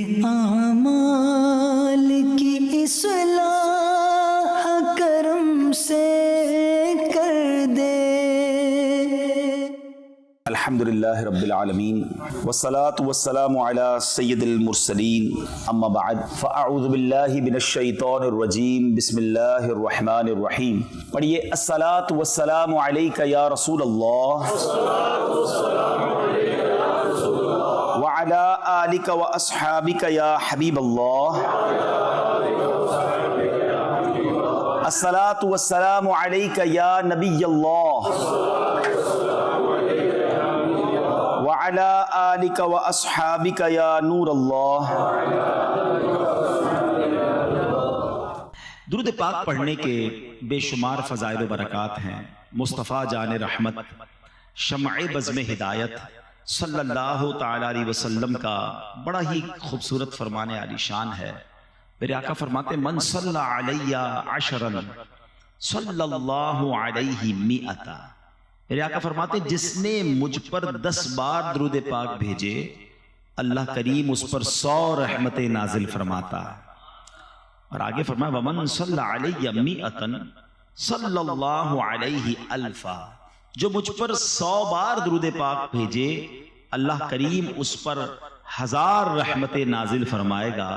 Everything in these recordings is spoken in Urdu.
اعمال کی اصلاح کرم سے کر دے۔ الحمدللہ رب العالمین والصلاة والسلام علی سید المرسلین، اما بعد فاعوذ باللہ من الشیطان الرجیم، بسم اللہ الرحمن الرحیم۔ پڑھیے الصلاة والسلام علیک یا رسول اللہ وعلی آلک واصحابک یا حبیب اللہ۔ الصلاة والسلام علیک یا نبی اللہ وعلی آلک واصحابک یا نور اللہ۔ درود پاک پڑھنے کے بے شمار فضائل و برکات ہیں۔ مصطفیٰ جان رحمت، شمع بزم ہدایت صلی اللہ تعالی علیہ وسلم کا بڑا ہی خوبصورت فرمان عالی شان ہے۔ میرے آقا فرماتے ہیں من صلی علی عشرا صلی اللہ علیہ مئتا۔ میرے آقا فرماتے ہیں جس نے مجھ پر 10 بار درود پاک بھیجے، اللہ کریم اس پر 100 رحمتیں نازل فرماتا ہے۔ اور آگے فرمایا ومن صلی علی مئتا صلی اللہ علیہ الفا۔ جو مجھ پر 100 بار درود پاک بھیجے، اللہ کریم اس پر 1000 رحمتیں نازل فرمائے گا۔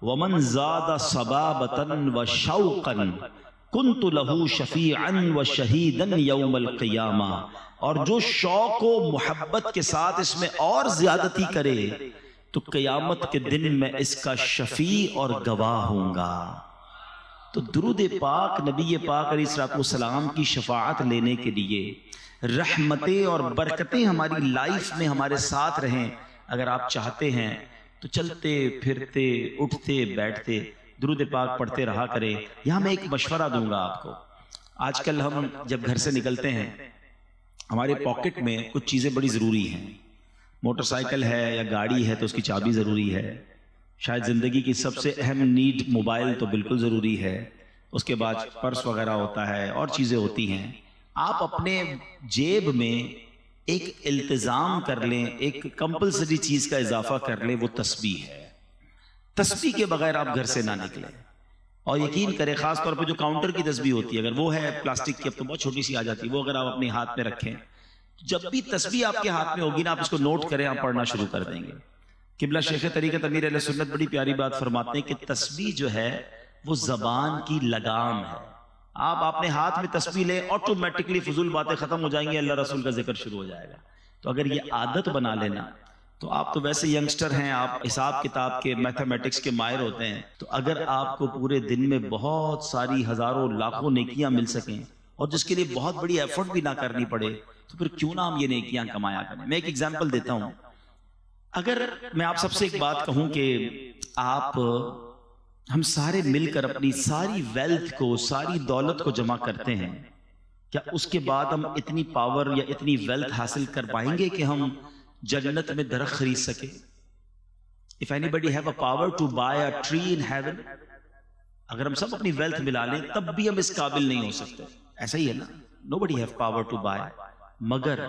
ومن زاد صبابتا وشوقا کنت لہو شفیعا وشہیدا یوم القیامہ۔ اور جو شوق و محبت کے ساتھ اس میں اور زیادتی کرے تو قیامت کے دن میں اس کا شفیع اور گواہ ہوں گا۔ تو درود پاک نبی پاک علیہ السلام کی شفاعت لینے کے لیے رحمتیں اور برکتیں ہماری لائف میں ہمارے ساتھ رہیں، اگر آپ چاہتے ہیں تو چلتے پھرتے اٹھتے بیٹھتے درود پاک پڑھتے رہا کریں۔ یہاں میں ایک مشورہ دوں گا آپ کو۔ آج کل ہم جب گھر سے نکلتے ہیں ہمارے پاکٹ میں کچھ چیزیں بڑی ضروری ہیں۔ موٹر سائیکل ہے یا گاڑی ہے تو اس کی چابی ضروری ہے، شاید زندگی کی سب سے اہم نیڈ موبائل تو بالکل ضروری ہے، اس کے بعد پرس وغیرہ ہوتا ہے اور چیزیں ہوتی ہیں۔ آپ اپنے جیب میں ایک التزام کر لیں، ایک کمپلسری چیز کا اضافہ کر لیں، وہ تسبیح ہے۔ تسبیح کے بغیر آپ گھر سے نہ نکلیں۔ اور یقین کریں خاص طور پہ جو کاؤنٹر کی تسبیح ہوتی ہے، اگر وہ ہے پلاسٹک کی، اب تو بہت چھوٹی سی آ جاتی ہے، وہ اگر آپ اپنے ہاتھ میں رکھیں، جب بھی تسبیح آپ کے ہاتھ میں ہوگی نا، آپ اس کو نوٹ کریں، آپ پڑھنا شروع کر دیں گے۔ قبلہ شیخ طریقت امیر اہل سنت بڑی پیاری بات فرماتے ہیں کہ تسبیح جو ہے وہ زبان کی لگام ہے۔ آپ اپنے ہاتھ میں تسبیح لیں، آٹومیٹکلی فضول باتیں ختم ہو جائیں گی، اللہ رسول کا ذکر شروع ہو جائے گا۔ تو اگر یہ عادت بنا لینا، تو آپ تو ویسے ینگسٹر ہیں، آپ حساب کتاب کے میتھمیٹکس کے ماہر ہوتے ہیں، تو اگر آپ کو پورے دن میں بہت ساری ہزاروں لاکھوں نیکیاں مل سکیں اور جس کے لیے بہت بڑی ایفرٹ بھی نہ کرنی پڑے، تو پھر کیوں نہ ہم یہ نیکیاں کمایا کریں۔ میں ایک ایگزامپل دیتا ہوں۔ اگر میں آپ سب سے ایک بات کہوں کہ ہم سارے مل کر اپنی ساری ویلتھ کو، ساری دولت کو جمع کرتے ہیں، کیا اس کے بعد ہم اتنی پاور یا اتنی ویلتھ حاصل کر پائیں گے کہ ہم جنت میں درخت خرید سکیں؟ If anybody have a power to buy a tree in heaven، اگر ہم سب اپنی ویلتھ ملا لیں تب بھی ہم اس قابل نہیں ہو سکتے۔ ایسا ہی ہے نا، nobody have power to buy، مگر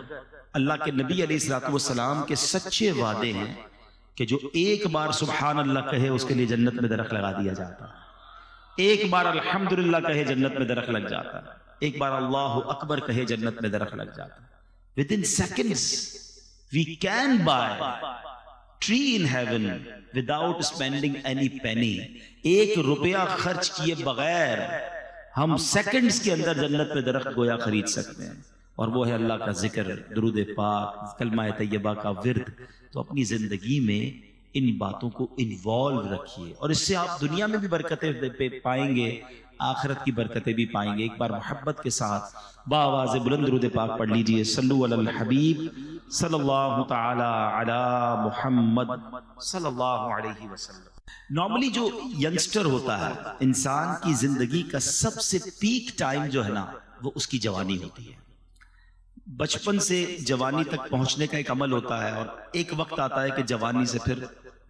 اللہ کے نبی علیہ السلام کے سچے وعدے ہیں کہ جو ایک بار سبحان اللہ کہے اس کے لیے جنت میں درخت لگا دیا جاتا ہے، ایک بار الحمدللہ کہے جنت میں درخت لگ جاتا ہے، ایک بار اللہ اکبر کہے جنت میں درخت لگ جاتا ہے۔ within seconds we can buy tree in heaven without spending any penny۔ 1 روپیہ خرچ کیے بغیر ہم سیکنڈز کے اندر جنت میں درخت گویا خرید سکتے ہیں، اور وہ ہے اللہ کا ذکر، درود پاک، کلمہ طیبہ کا ورد۔ تو اپنی زندگی میں ان باتوں کو انوالو رکھیے، اور اس سے آپ دنیا میں بھی برکتیں پائیں گے، آخرت کی برکتیں بھی پائیں گے۔ ایک بار محبت کے ساتھ بآواز بلند درود پاک پڑھ لیجئے، صلو علی الحبیب صلی اللہ تعالی علی محمد صلی اللہ علیہ وسلم۔ نارملی جو ینگسٹر ہوتا ہے، انسان کی زندگی کا سب سے پیک ٹائم جو ہے نا، وہ اس کی جوانی ہوتی ہے۔ بچپن سے جوانی تک پہنچنے کا ایک عمل ہوتا ہے، اور ایک وقت آتا ہے کہ جوانی سے پھر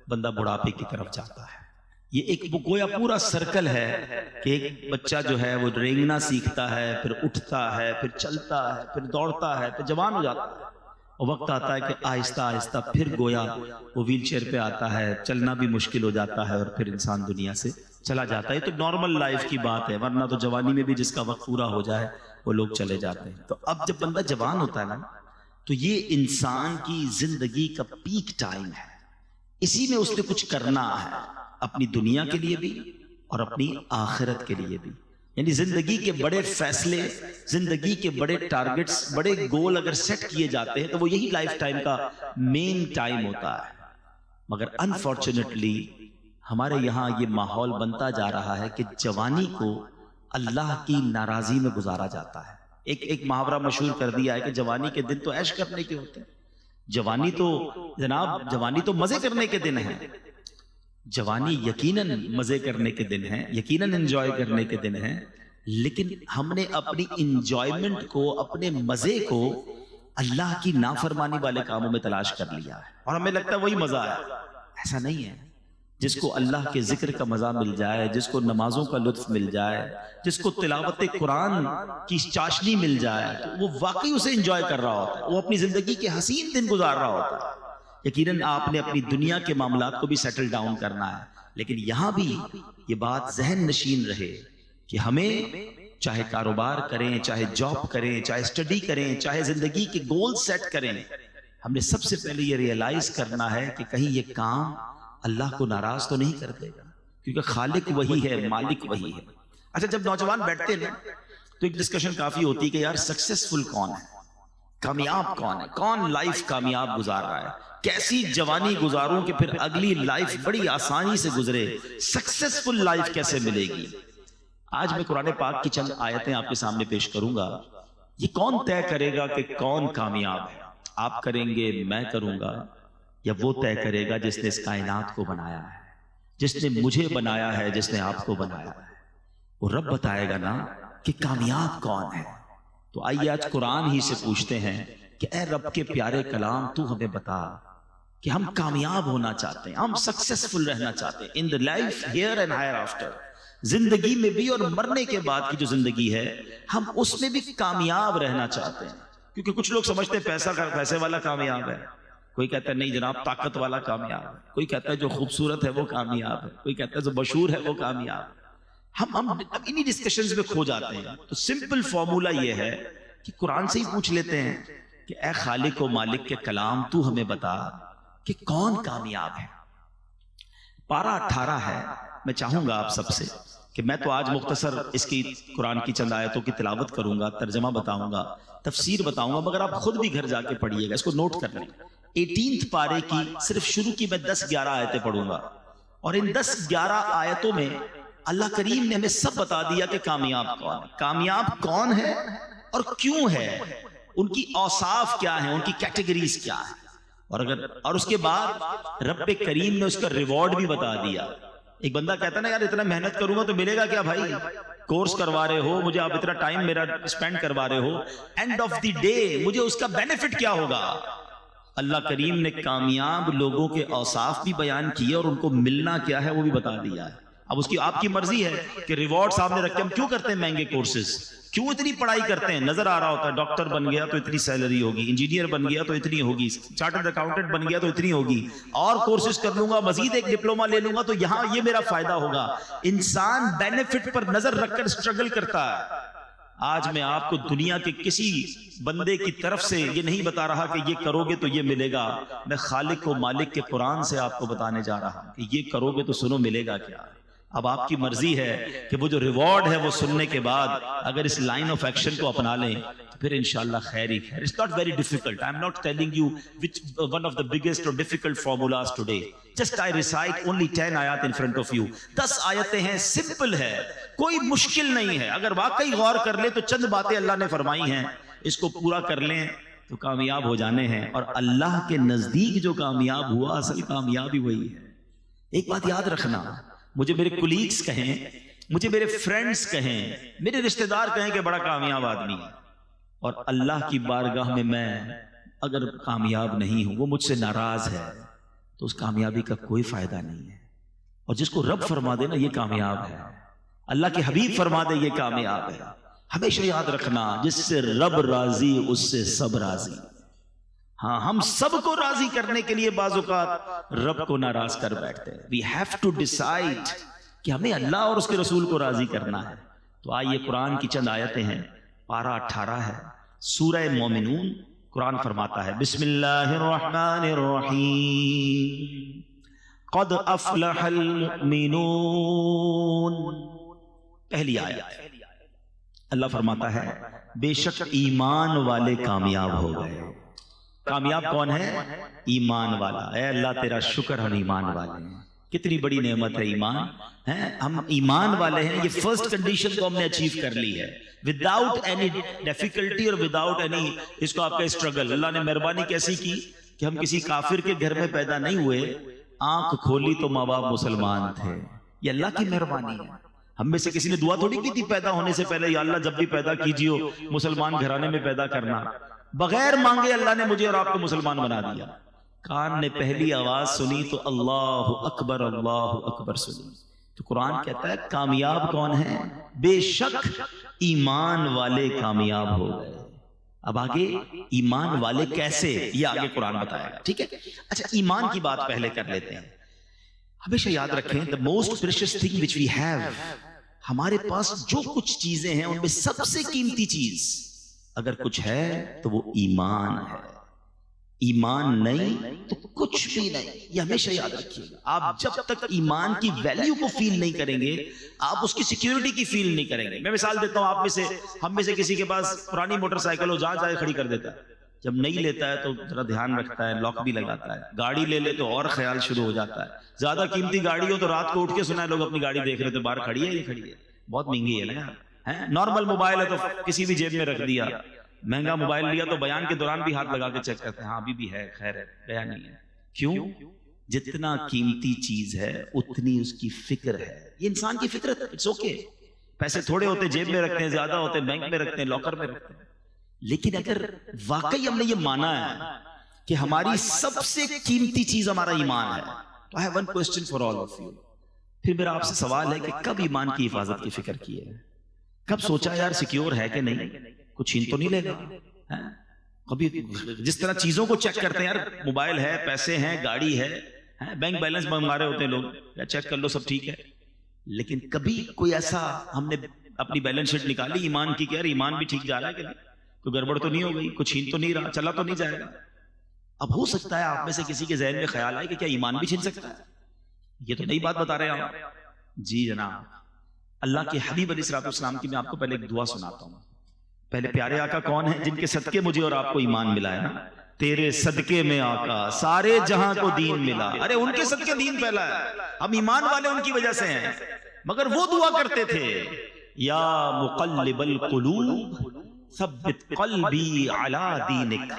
بندہ بڑھاپے کی طرف جاتا ہے۔ یہ ایک گویا پورا سرکل ہے کہ ایک بچہ جو ہے وہ رینگنا سیکھتا ہے، پھر اٹھتا ہے، پھر چلتا ہے، پھر دوڑتا ہے، پھر جوان ہو جاتا ہے۔ اور وقت آتا ہے کہ آہستہ آہستہ پھر گویا وہ ویل چیئر پہ آتا ہے، چلنا بھی مشکل ہو جاتا ہے اور پھر انسان دنیا سے چلا جاتا ہے. یہ تو نارمل لائف کی بات ہے، ورنہ تو جوانی میں بھی جس کا وقت پورا ہو جائے وہ لوگ چلے جاتے ہیں. تو اب جب بندہ جوان ہوتا ہے نا تو یہ انسان کی زندگی کا پیک ٹائم ہے، اسی میں اس نے کچھ کرنا ہے اپنی دنیا کے لیے بھی اور اپنی آخرت کے لیے بھی. یعنی زندگی کے بڑے فیصلے، زندگی کے بڑے ٹارگٹس، بڑے گول اگر سیٹ کیے جاتے ہیں تو وہ یہی لائف ٹائم کا مین ٹائم ہوتا ہے. مگر انفارچونیٹلی ہمارے یہاں یہ ماحول بنتا جا رہا ہے کہ جوانی کو اللہ کی ناراضی میں گزارا جاتا ہے. ایک محاورہ مشہور کر دیا ہے کہ جوانی کے دن تو عیش کرنے کے ہوتے ہیں. جوانی تو جناب جوانی تو مزے کرنے کے دن ہیں. جوانی یقیناً مزے کرنے کے دن ہیں، یقیناً انجوائے کرنے کے دن ہیں، لیکن ہم نے اپنی انجوائمنٹ کو، اپنے مزے کو اللہ کی نافرمانی والے کاموں میں تلاش کر لیا ہے اور ہمیں لگتا ہے وہی مزہ ہے. ایسا نہیں ہے. جس کو اللہ کے ذکر کا مزہ مل جائے، جس کو نمازوں کا لطف مل جائے، جس کو تلاوت قرآن کی چاشنی مل جائے تو وہ واقعی اسے انجوائے کر رہا ہوتا ہے، وہ اپنی زندگی کے حسین دن گزار رہا ہوتا ہے. یقیناً آپ نے اپنی دنیا کے معاملات کو بھی سیٹل ڈاؤن کرنا ہے، لیکن یہاں بھی یہ بات ذہن نشین رہے کہ ہمیں چاہے کاروبار کریں، چاہے جاب کریں، چاہے اسٹڈی کریں، چاہے زندگی کے گول سیٹ کریں، ہم نے سب سے پہلے یہ ریئلائز کرنا ہے کہ کہیں یہ کام اللہ کو ناراض تو نہیں کر دے گا، کیونکہ خالق وہی ہے، مالک وہی ہے. اچھا، جب نوجوان بیٹھتے ہیں تو ایک ڈسکشن کافی ہوتی ہے کہ یار سکسیسفل کون ہے، کامیاب کون ہے، کون لائف کامیاب گزار رہا ہے، کیسی جوانی گزاروں کہ پھر اگلی لائف بڑی آسانی سے گزرے، سکسیسفل لائف کیسے ملے گی. آج میں قرآن پاک کی چند آیتیں آپ کے سامنے پیش کروں گا. یہ کون طے کرے گا کہ کون کامیاب ہے؟ آپ کریں گے، میں کروں گا، یا وہ طے کرے گا جس نے اس کائنات کو بنایا ہے، جس نے مجھے بنایا ہے، جس نے آپ کو بنایا ہے. وہ رب بتائے گا نا کہ کامیاب کون ہے. تو آئیے آج قرآن ہی سے پوچھتے ہیں کہ اے رب کے پیارے کلام، تو ہمیں بتا کہ ہم کامیاب ہونا چاہتے ہیں، ہم سکسیسفل رہنا چاہتے ہیں in the life here and hereafter, زندگی میں بھی اور مرنے کے بعد کی جو زندگی ہے ہم اس میں بھی کامیاب رہنا چاہتے ہیں. کیونکہ کچھ لوگ سمجھتے ہیں پیسے والا کامیاب ہے، کوئی کہتا ہے نہیں جناب طاقت والا کامیاب ہے، کوئی کہتا ہے جو خوبصورت ہے وہ کامیاب ہے، کوئی کہتا ہے جو مشہور ہے وہ کامیاب ہے. ہم انہی ڈسکشنز میں کھو جاتے ہیں. تو سمپل فارمولا یہ ہے کہ قرآن سے ہی پوچھ لیتے ہیں کہ اے خالق و مالک کے کلام، تو ہمیں بتا کہ کون کامیاب ہے. پارہ 18 ہے. میں چاہوں گا آپ سب سے کہ میں تو آج مختصر اس کی قرآن کی چند آیتوں کی تلاوت کروں گا، ترجمہ بتاؤں گا، تفسیر بتاؤں گا، مگر آپ خود بھی گھر جا کے پڑھیے گا، اس کو نوٹ کر لیں. 18 پارے کی صرف شروع کی میں 10-11 آیتیں پڑھوں گا، اور ان 10-11 آیتوں میں اللہ کریم نے ہمیں سب بتا دیا کہ کامیاب کون ہے، کامیاب کون ہے اور کیوں ہے، ان کی اوصاف کیا ہیں، ان کی کیٹیگریز کیا ہیں. اور اس کے بعد رب کریم نے اس کا ریوارڈ بھی بتا دیا. ایک بندہ کہتا ہے نا یار اتنا محنت کروں گا تو ملے گا کیا بھائی، کورس کروا رہے ہو مجھے، آپ اتنا ٹائم میرا اسپینڈ کروا رہے ہو، اینڈ آف دی ڈے مجھے اس کا بینیفٹ کیا ہوگا. اللہ کریم نے کامیاب لوگوں کے اوصاف بھی بیان کیے اور ان کو ملنا کیا ہے وہ بھی بتا دیا ہے. اب اس کی آپ کی مرضی ہے کہ ریوارڈ سامنے رکھ کے ہم کیوں کرتے ہیں مہنگے کورسز، کیوں اتنی پڑھائی کرتے ہیں. نظر آ رہا ہوتا ہے ڈاکٹر بن گیا تو اتنی سیلری ہوگی، انجینئر بن گیا تو اتنی ہوگی، چارٹرڈ اکاؤنٹنٹ بن گیا تو اتنی ہوگی، اور کورسز کر لوں گا، مزید ایک ڈپلوما لے لوں گا تو یہاں یہ میرا فائدہ ہوگا. انسان بینیفٹ پر نظر رکھ کر اسٹرگل کرتا ہے. آج میں آپ کو دنیا کے کسی بندے کی طرف سے یہ نہیں بتا رہا کہ یہ کرو گے تو یہ ملے گا. میں خالق و مالک کے قرآن سے آپ کو بتانے جا رہا ہوں کہ یہ کرو گے تو سنو ملے گا کیا. اب آپ کی مرضی ہے کہ وہ جو ریوارڈ ہے وہ سننے کے بعد اگر اس لائن آف ایکشن کو اپنا لیں تو پھر انشاءاللہ خیر ہی خیر. It's not very difficult. I'm not telling you which one of the biggest or difficult formulas today. Just I recite only 10 آیات in front of you. 10 آیتیں ہیں، سمپل ہے، کوئی مشکل نہیں ہے. اگر واقعی غور کر لیں تو چند باتیں اللہ نے فرمائی ہیں، اس کو پورا کر لیں تو کامیاب ہو جانے ہیں. اور اللہ کے نزدیک جو کامیاب ہوا اصل کامیابی وہی ہے. ایک بات یاد رکھنا، مجھے میرے کولیگز کہیں، مجھے میرے فرینڈز کہیں، میرے رشتہ دار کہیں کہ بڑا کامیاب آدمی ہے، اور اللہ کی بارگاہ میں اگر کامیاب نہیں ہوں، وہ مجھ سے ناراض ہے، تو اس کامیابی کا کوئی فائدہ نہیں ہے. اور جس کو رب فرما دے نا یہ کامیاب ہے، اللہ کے حبیب فرما دے یہ کامیاب ہے. ہمیشہ یاد رکھنا، جس سے رب راضی اس سے سب راضی. ہاں ہم سب کو راضی کرنے کے لیے بعض اوقات رب کو ناراض کر بیٹھتے ہیں. We have to decide کہ ہمیں اللہ اور اس کے رسول کو راضی کرنا ہے. تو آئیے قرآن کی چند آیتیں ہیں. پارہ 18 ہے سورہ مومنون. قرآن فرماتا ہے بسم اللہ الرحمن الرحیم قد افلح المؤمنون. پہلی آیت اللہ فرماتا ہے بے شک ایمان والے کامیاب ہو گئے. کامیاب کون ہے؟ ایمان والا. اے اللہ تیرا شکر ہم ایمان والے ہیں. کتنی بڑی نعمت ہے ایمان. ہم ایمان والے ہیں. یہ فرسٹ کنڈیشن کو ہم نے اچیو کر لی ہے وداؤٹ اینی ڈیفیکلٹی اور وداؤٹ اینی اس کو آپ کا اسٹرگل. اللہ نے مہربانی کیسی کی کہ ہم کسی کافر کے گھر میں پیدا نہیں ہوئے. آنکھ کھولی تو ماں باپ مسلمان تھے. یہ اللہ کی مہربانی ہے. ہم میں سے کسی نے دعا تھوڑی کی تھی پیدا ہونے سے پہلے یا اللہ جب بھی پیدا کیجیے مسلمان گھرانے میں پیدا کرنا. بغیر مانگے اللہ نے مجھے اور آپ کو مسلمان بنا دیا. کان نے پہلی آواز سنی تو اللہ اکبر سنی. تو قرآن کہتا ہے کامیاب کون ہے؟ بے شک ایمان والے کامیاب ہو گئے. اب آگے ایمان والے کیسے یہ آگے قرآن بتائے گا. ٹھیک ہے. اچھا ایمان کی بات پہلے کر لیتے ہیں. ہمیشہ یاد رکھیں the most precious thing which we have, ہمارے پاس جو کچھ چیزیں ہیں ان میں سب سے قیمتی چیز اگر کچھ ہے تو وہ ایمان ہے. ایمان نہیں تو کچھ بھی نہیں. یہ ہمیشہ یاد رکھیے گا. آپ جب تک ایمان کی ویلیو کو فیل نہیں کریں گے آپ اس کی سیکیورٹی کی فیل نہیں کریں گے. میں مثال دیتا ہوں. آپ میں سے ہم میں سے کسی کے پاس پرانی موٹر سائیکل ہو جہاں چاہے کھڑی کر دیتا ہے. جب نہیں لیتا ہے تو ذرا دھیان رکھتا ہے لاک بھی لگاتا ہے. گاڑی لے لے تو اور خیال شروع ہو جاتا ہے. زیادہ قیمتی گاڑی ہو تو رات کو اٹھ کے سنا ہے لوگ اپنی گاڑی دیکھ رہے تھے باہر کھڑی ہے یہ کھڑی ہے بہت مہنگی ہے نا. نارمل موبائل ہے تو کسی بھی جیب میں رکھ دیا. مہنگا موبائل لیا تو بیان کے دوران بھی ہاتھ لگا کے چیک کرتے ہیں ہاں ابھی بھی ہے خیر ہے گیا نہیں ہے. کیوں؟ جتنا قیمتی چیز ہے اتنی اس کی فکر ہے. یہ انسان کی فطرت ہے. It's okay. پیسے تھوڑے ہوتے جیب میں رکھتے ہیں زیادہ ہوتے بینک میں رکھتے ہیں لاکر میں رکھتے ہیں. لیکن اگر واقعی ہم نے یہ مانا ہے کہ ہماری سب سے قیمتی چیز ہمارا ایمان ہے تو I have one question for all of you. پھر میرا آپ سے سوال ہے کہ کب ایمان کی حفاظت کی فکر کی ہے؟ کب سوچا یار سیکیور ہے کہ نہیں کچھ چھین تو نہیں لے گا؟ کبھی جس طرح چیزوں کو چیک کرتے ہیں یار موبائل ہے پیسے ہیں گاڑی ہے بینک بیلنس منگا رہے ہوتے ہیں لوگ یا چیک کر لو سب ٹھیک ہے. لیکن کبھی کوئی ایسا ہم نے اپنی بیلنس شیٹ نکالی ایمان کی کہ یار ایمان بھی ٹھیک جا رہا ہے کہ نہیں کوئی گڑبڑ تو نہیں ہو گئی کچھ چھین تو نہیں رہا چلا تو نہیں جائے گا. اب ہو سکتا ہے آپ میں سے کسی کے ذہن میں خیال آئے کہ کیا ایمان بھی چھین سکتا ہے. یہ تو نئی بات بتا رہے ہیں آپ. جی جناب. اللہ کے حبیب علیہ الصلوۃ والسلام کی میں آپ کو پہلے ایک دعا سناتا ہوں. پہلے پیارے آقا کون ہیں جن کے صدقے مجھے اور آپ کو ایمان ملا ہے نا. تیرے صدقے میں آقا سارے جہاں کو دین ملا. ارے ان کے صدقے دین پھیلا ہے. ہم ایمان والے ان کی وجہ سے ہیں. مگر وہ دعا کرتے تھے یا مقلب القلوب ثبت قلبی علی دینک.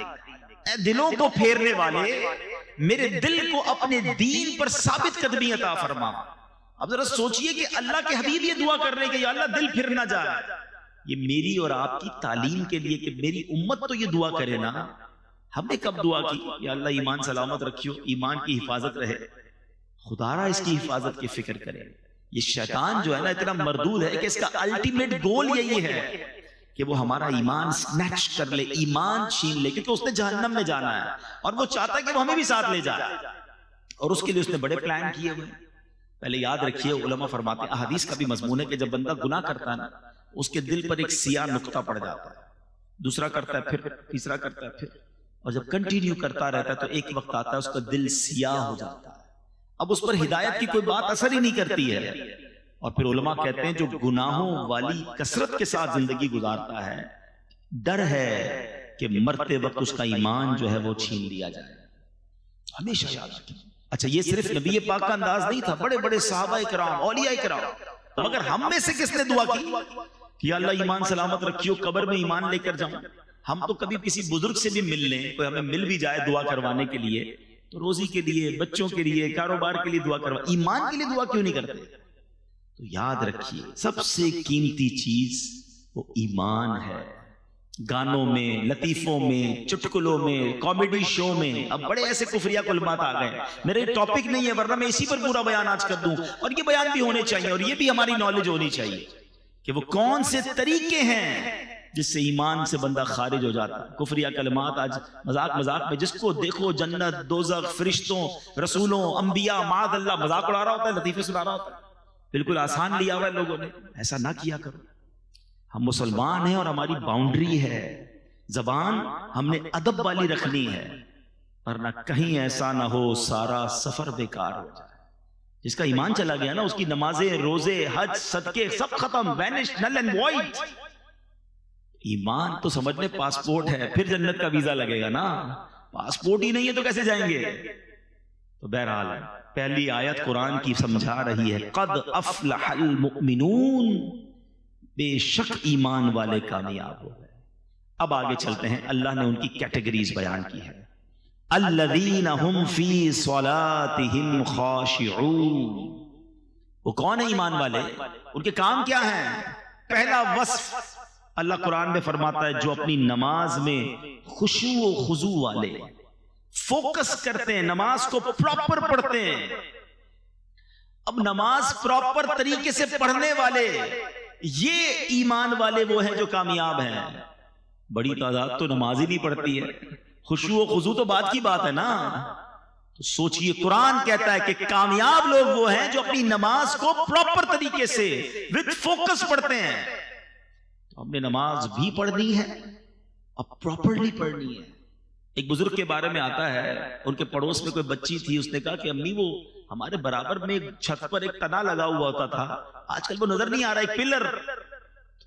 اے دلوں کو پھیرنے والے میرے دل کو اپنے دین پر ثابت قدمی عطا فرما. اب ذرا سوچئے کہ اللہ کے حبیب یہ دعا کر رہے ہیں کہ یا اللہ دل پھر نہ جائے. یہ میری اور آپ کی تعلیم کے لیے کہ میری امت تو یہ دعا کرے نا. ہم نے کب دعا کی یا اللہ ایمان سلامت رکھیو ایمان کی حفاظت رہے. خدا را اس کی حفاظت کی فکر کرے. یہ شیطان جو ہے نا اتنا مردود ہے کہ اس کا الٹیمیٹ گول یہی ہے کہ وہ ہمارا ایمان سنیچ کر لے ایمان چھین لے کیونکہ اس نے جہنم میں جانا ہے اور وہ چاہتا ہے کہ وہ ہمیں بھی ساتھ لے جائے اور اس کے لیے اس نے بڑے پلان کیے ہوئے. پہلے یاد رکھیے علماء فرماتے ہیں احادیث کا بھی مضمون ہے کہ جب بندہ گناہ کرتا ہے نا اس کے دل پر ایک سیاہ نقطہ پڑ جاتا ہے. دوسرا کرتا ہے پھر تیسرا کرتا ہے پھر اور جب کنٹینیو کرتا رہتا ہے تو ایک وقت آتا ہے اس کا دل سیاہ ہو جاتا ہے. اب اس پر ہدایت کی کوئی بات اثر ہی نہیں کرتی ہے. اور پھر علماء کہتے ہیں جو گناہوں والی کثرت کے ساتھ زندگی گزارتا ہے ڈر ہے کہ مرتے وقت اس کا ایمان جو ہے وہ چھین لیا جائے. ہمیشہ یاد رکھیں. اچھا یہ صرف نبی پاک کا انداز نہیں تھا. بڑے بڑے صحابہ کرام اولیاء کرام مگر ہم میں سے کس نے دعا کی کہ اللہ ایمان سلامت رکھیو قبر میں ایمان لے کر جاؤں. ہم تو کبھی کسی بزرگ سے بھی مل لیں کوئی ہمیں مل بھی جائے دعا کروانے کے لیے تو روزی کے لیے بچوں کے لیے کاروبار کے لیے دعا کروا ایمان کے لیے دعا کیوں نہیں کرتے. تو یاد رکھیے سب سے قیمتی چیز وہ ایمان ہے. گانوں میں لطیفوں میں چٹکلوں میں کامیڈی شو میں اب بڑے ایسے کفریہ کلمات آ گئے. میرے ٹاپک نہیں ہے ورنہ میں اسی پر پورا بیان آج کر دوں اور یہ بیان بھی ہونے چاہیے اور یہ بھی ہماری نالج ہونی چاہیے کہ وہ کون سے طریقے ہیں جس سے ایمان سے بندہ خارج ہو جاتا ہے. کفریہ کلمات آج مذاق میں جس کو دیکھو جنت دوزخ فرشتوں رسولوں انبیاء معاذ اللہ مذاق اڑا رہا ہوتا ہے, لطیفے سنا رہا ہوتا ہے. بالکل آسان لیا ہوا ہے لوگوں نے. ایسا نہ کیا کرو. ہم مسلمان ہیں اور ہماری باؤنڈری ہے, زبان ہم نے ادب والی رکھنی ہے, ورنہ کہیں ایسا نہ ہو سارا سفر بیکار ہو جائے. جس کا ایمان چلا گیا نا اس کی نمازیں روزے حج صدقے سب ختم, وینش نل اینڈ وائڈ. ایمان تو سمجھ لیں پاسپورٹ ہے, پھر جنت کا ویزا لگے گا نا. پاسپورٹ ہی نہیں ہے تو کیسے جائیں گے؟ تو بہرحال پہلی آیت قرآن کی سمجھا رہی ہے قد افلح المؤمنون, بے شک ایمان والے کامیاب ہو گئے. اب آگے چلتے ہیں, اللہ نے ان کی کیٹیگریز بیان کی ہے. الذین هم فی صلاتهم خاشعون, وہ کون ہے ایمان والے؟ ان کے کام کیا ہیں؟ پہلا وصف اللہ قرآن میں فرماتا ہے جو اپنی نماز میں خشوع و خضوع والے, فوکس کرتے ہیں, نماز کو پراپر پڑھتے ہیں. اب نماز پراپر طریقے سے پڑھنے والے, یہ ایمان والے وہ ہیں جو کامیاب ہیں. بڑی تعداد تو نماز ہی نہیں پڑھتی ہے. خشوع و خضوع تو بات کی بات ہے نا. تو سوچئے قرآن کہتا ہے کہ کامیاب لوگ وہ ہیں جو اپنی نماز کو پراپر طریقے سے وتھ فوکس پڑھتے ہیں. تو ہم نے نماز بھی پڑھنی ہے, اب پراپرلی پڑھنی ہے. ایک بزرگ کے بارے میں آتا ہے, ان کے پڑوس میں کوئی بچی تھی, اس نے کہا کہ امی وہ ہمارے برابر میں چھت پر ایک تنا لگا ہوا ہوتا تھا, آج کل وہ نظر نہیں آ رہا, ایک پلر.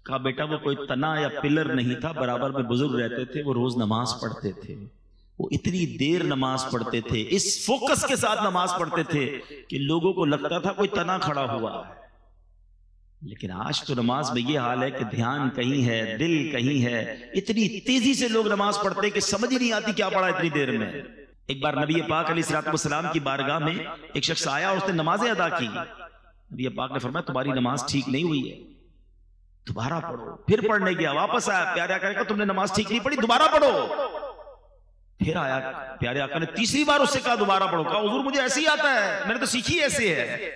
کہا بیٹا وہ کوئی تنا یا پلر نہیں تھا, برابر میں بزرگ رہتے تھے, وہ روز نماز پڑھتے تھے. وہ اتنی دیر نماز پڑھتے تھے, اس فوکس کے ساتھ نماز پڑھتے تھے کہ لوگوں کو لگتا تھا کوئی تنا کھڑا ہوا ہے. لیکن آج تو نماز میں یہ حال ہے کہ دھیان کہیں ہے, دل کہیں ہے. اتنی تیزی سے لوگ نماز پڑھتے ہیں کہ سمجھ ہی نہیں آتی کیا پڑھا اتنی دیر میں. ایک بار نبی پاک علیہ الصلوۃ والسلام کی بارگاہ میں ایک شخص آیا, اس نے نمازیں ادا کی. نبی پاک نے فرمایا تمہاری نماز ٹھیک نہیں ہوئی ہے, دوبارہ پڑھو. پھر پڑھنے گیا, واپس آیا, پیارے آقا نے کہا تم نے نماز ٹھیک نہیں پڑھی, دوبارہ پڑھو. پھر آیا پیارے آقا نے تیسری بار اس سے کہا دوبارہ پڑھو. کہا حضور مجھے ایسے ہی آتا ہے, میں نے تو سیکھی ایسے ہے.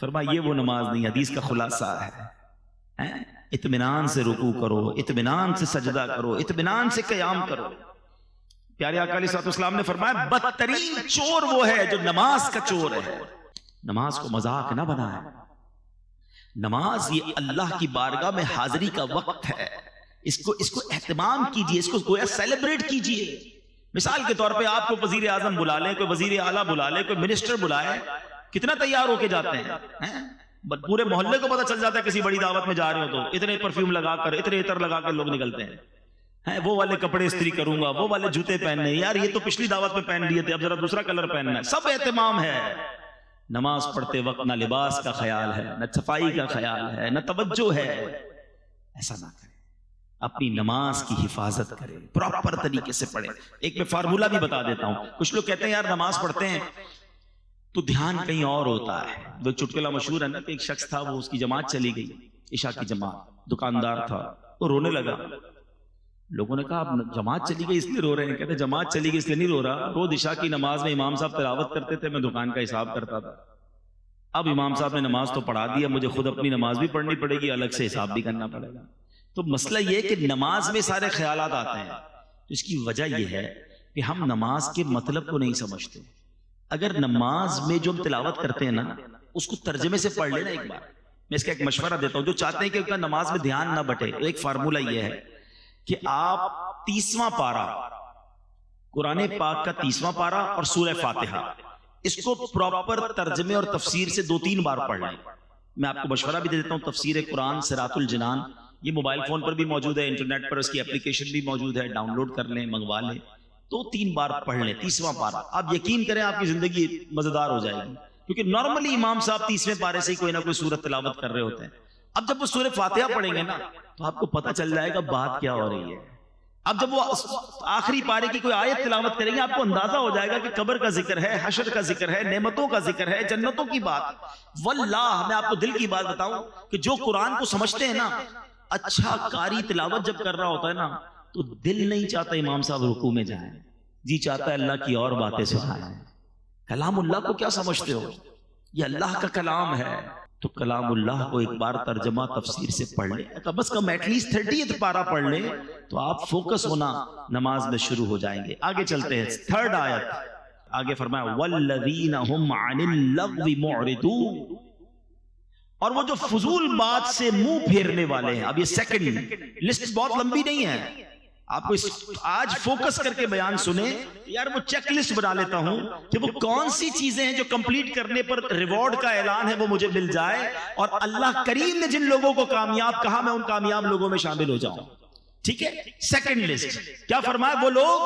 فرمایا یہ وہ نماز نہیں, حدیث کا خلاصہ ہے. اطمینان سے رکوع کرو, اطمینان سے سجدہ کرو, اطمینان سے قیام کرو. پیارے آقا علیہ السلام نے فرمایا بدترین چور وہ ہے جو نماز کا چور ہے. نماز کو مذاق نہ بنائے. نماز یہ اللہ کی بارگاہ میں حاضری کا وقت ہے. اس کو اہتمام کیجئے, اس کو گویا سیلیبریٹ کیجئے. مثال کے طور پہ آپ کو وزیر اعظم بلا لیں, کوئی وزیر اعلیٰ بلا لیں, کوئی منسٹر بلائے, کتنا تیار ہو کے جاتے ہیں. پورے محلے کو پتہ چل جاتا ہے کسی بڑی دعوت میں جا رہے ہو تو اتنے پرفیوم لگا کر, اتنے عطر لگا کر لوگ نکلتے ہیں. وہ والے کپڑے استری کروں گا, وہ والے جوتے پہننے, یار یہ تو پچھلی دعوت میں پہن لیے تھے, اب ذرا دوسرا کلر پہننا ہے. سب اہتمام ہے. نماز پڑھتے وقت نہ لباس کا خیال ہے, نہ صفائی کا خیال ہے, نہ توجہ ہے. ایسا نہ کریں. اپنی نماز کی حفاظت کریں, پراپر طریقے سے پڑھیں. ایک میں فارمولہ بھی بتا دیتا ہوں. کچھ لوگ کہتے ہیں یار نماز پڑھتے ہیں تو دھیان کہیں اور ہوتا ہے. وہ چٹکلا مشہور ہے نا کہ ایک شخص تھا, وہ اس کی جماعت چلی گئی, عشاء کی جماعت, دکاندار تھا, وہ رونے لگا. لوگوں نے کہا اب جماعت چلی گئی اس لیے رو رہے ہیں؟ کہتے جماعت چلی گئی اس لیے نہیں رو رہا, روز عشاء کی نماز میں امام صاحب تلاوت کرتے تھے, میں دکان کا حساب کرتا تھا. اب امام صاحب نے نماز تو پڑھا دیا, مجھے خود اپنی نماز بھی پڑھنی پڑے گی, الگ سے حساب بھی کرنا پڑے گا. تو مسئلہ یہ کہ نماز میں سارے خیالات آتے ہیں. تو اس کی وجہ یہ ہے کہ ہم نماز کے مطلب کو نہیں سمجھتے. اگر نماز میں جو ہم تلاوت کرتے ہیں نا اس کو ترجمے سے پڑھ لینا ایک بار. میں اس کا ایک مشورہ دیتا ہوں جو چاہتے ہیں کہ نماز میں دھیان نہ بٹے. ایک فارمولہ یہ ہے کہ آپ 30واں پارہ, قرآن پاک کا 30واں پارہ اور سورہ فاتحہ, اس کو پراپر ترجمے اور تفسیر سے 2-3 بار پڑھ لیں. میں آپ کو مشورہ بھی دے دیتا ہوں, تفسیر قرآن صراط الجنان, یہ موبائل فون پر بھی موجود ہے, انٹرنیٹ پر اس کی اپلیکیشن بھی موجود ہے, ڈاؤن لوڈ کر لیں, منگوا لیں. 2-3 بار پڑھ لیں 30واں پارہ. آپ یقین کریں آپ کی زندگی مزیدار ہو جائے گی, کیونکہ نارملی امام صاحب 30ویں پارے سے کوئی نہ کوئی سورت تلاوت کر رہے ہوتے ہیں. اب جب وہ سورہ فاتحہ پڑھیں گے نا تو آپ کو پتہ چل جائے گا بات کیا ہو رہی ہے. اب جب وہ آخری پارے کی کوئی آیت تلاوت کریں گے آپ کو اندازہ ہو جائے گا کہ قبر کا ذکر ہے, حشر کا ذکر ہے, نعمتوں کا ذکر ہے, جنتوں کی بات. واللہ میں آپ کو دل کی بات بتاؤں کہ جو قرآن کو سمجھتے ہیں نا, اچھا قاری تلاوت جب کر رہا ہوتا ہے نا تو دل نہیں چاہتا امام صاحب رکوع میں جائیں, جی چاہتا ہے اللہ کی اور باتیں سنائیں. کلام اللہ کو کیا سمجھتے ہو؟ یہ اللہ کا کلام ہے. تو کلام اللہ کو ایک بار ترجمہ تفسیر سے پڑھ لیں، کم از کم ایٹ لیسٹ 30 پارہ پڑھ لیں تو آپ فوکس ہونا نماز میں شروع ہو جائیں گے۔ آگے چلتے ہیں، 3rd آیت آگے فرمایا وَالَّذِينَ هُمْ عَنِ اللَّغْوِ مُعْرِضُونَ، اور وہ جو فضول بات سے منہ پھیرنے والے ہیں۔ اب یہ سیکنڈ لسٹ بہت لمبی نہیں ہے، آپ کو آج فوکس کر کے بیان سنیں، یار وہ چیک لسٹ بنا لیتا ہوں کہ وہ کون سی چیزیں ہیں جو کمپلیٹ کرنے پر ریوارڈ کا اعلان ہے وہ مجھے مل جائے، اور اللہ کریم نے جن لوگوں کو کامیاب کہا میں ان کامیاب لوگوں میں شامل ہو جاؤں۔ ٹھیک ہے، سیکنڈ لسٹ کیا فرمایا؟ وہ لوگ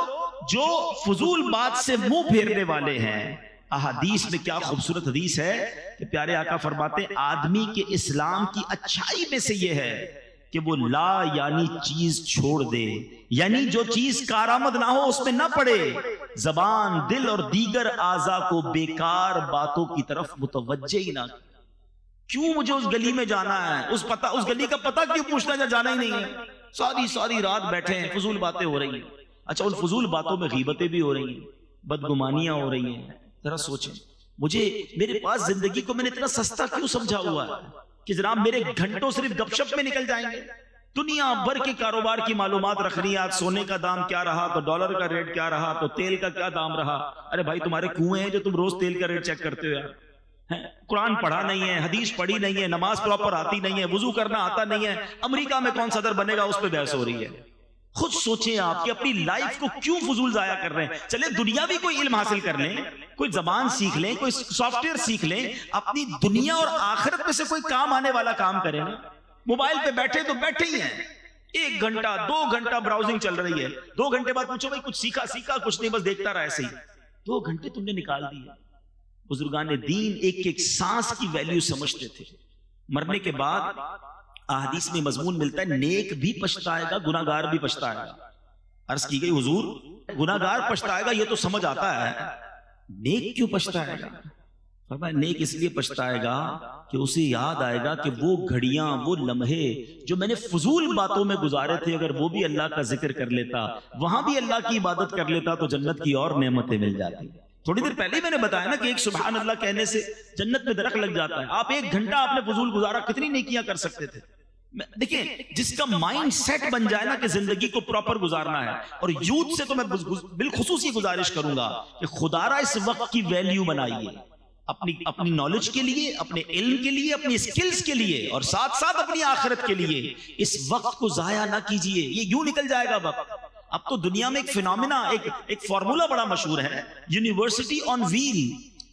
جو فضول بات سے منہ پھیرنے والے ہیں۔ احادیث میں کیا خوبصورت حدیث ہے کہ پیارے آقا فرماتے ہیں آدمی کے اسلام کی اچھائی میں سے یہ ہے کہ وہ لا یعنی چیز چھوڑ دے، یعنی جو چیز کارآمد نہ ہو اس میں نہ پڑے، زبان، دل اور دیگر اعضاء کو بیکار باتوں کی طرف متوجہ ہی نہ۔ کیوں مجھے اس گلی میں جانا ہے؟ اس گلی کا پتہ کیوں پوچھنا ہے؟ جانا ہی نہیں ہے، ساری رات بیٹھے ہیں، فضول باتیں ہو رہی ہیں۔ اچھا، ان فضول باتوں میں غیبتیں بھی ہو رہی ہیں، بدگمانیاں ہو رہی ہیں۔ ذرا سوچیں، میرے پاس زندگی کو میں نے اتنا سستا کیوں سمجھا ہوا ہے کہ جناب میرے گھنٹوں صرف گپ شپ میں نکل جائیں گے؟ دنیا بھر کے کاروبار کی معلومات رکھنی ہے، آج سونے کا دام کیا رہا، تو ڈالر کا ریٹ کیا رہا، تو تیل کا کیا دام رہا۔ ارے بھائی تمہارے کنویں ہیں جو تم روز تیل کا ریٹ چیک کرتے ہو یار؟ قرآن پڑھا نہیں ہے، حدیث پڑھی نہیں ہے، نماز پراپر آتی نہیں ہے، وضو کرنا آتا نہیں ہے، امریکہ میں کون صدر بنے گا اس پہ بحث ہو رہی ہے۔ خود سوچیں آپ کہ اپنی لائف کو کیوں فضول ضائع کر رہے ہیں؟ چلے دنیا بھی کوئی علم حاصل کر لیں، کوئی زبان سیکھ لیں، کوئی سافٹ ویئر سیکھ لیں، اپنی دنیا اور آخرت میں سے کوئی کام آنے والا کام کریں نا۔ موبائل پہ بیٹھے تو بیٹھے ہی ہیں، 1 گھنٹہ 2 گھنٹہ براؤزنگ چل رہی ہے، 2 گھنٹے بعد پوچھو بھائی کچھ سیکھا کچھ نہیں، بس دیکھتا رہا ایسے ہی۔ 2 گھنٹے تم نے نکال دیے۔ بزرگان دین ایک سانس کی ویلیو سمجھتے تھے۔ مرنے کے بعد احادیث میں مضمون ملتا ہے نیک بھی پچھتائے گا، گناہگار بھی پچھتائے گا۔ عرض کی گئی حضور گناہگار پچھتائے گا یہ تو سمجھ آتا ہے، نیک کیوں پچھتائے گا؟ فرمایا نیک اس لیے پچھتائے گا کہ اسے یاد آئے گا کہ وہ گھڑیاں، وہ لمحے جو میں نے فضول باتوں میں گزارے تھے، اگر وہ بھی اللہ کا ذکر کر لیتا، وہاں بھی اللہ کی عبادت کر لیتا تو جنت کی اور نعمتیں مل جاتی۔ تھوڑی دیر پہلے میں نے بتایا نا کہ ایک سبحان اللہ کہنے سے جنت میں درخت لگ جاتا ہے۔ آپ 1 گھنٹہ آپ نے فضول گزارا، کتنی نیکیاں کر سکتے تھے۔ دیکھیں جس کا مائنڈ سیٹ بن جائے نا کہ زندگی کو پراپر گزارنا ہے، اور یوتھ سے تو میں بالخصوص یہ گزارش کروں گا کہ خدا را اس وقت کی ویلیو بنائیے، اپنی نالج کے لیے، اپنے علم کے لیے، اپنی سکلز کے لیے، اور ساتھ ساتھ اپنی آخرت کے لیے۔ اس وقت کو ضائع نہ کیجئے، یہ یوں نکل جائے گا وقت۔ اب تو دنیا میں ایک فینومینا، ایک فارمولا بڑا مشہور ہے، یونیورسٹی آن ویل۔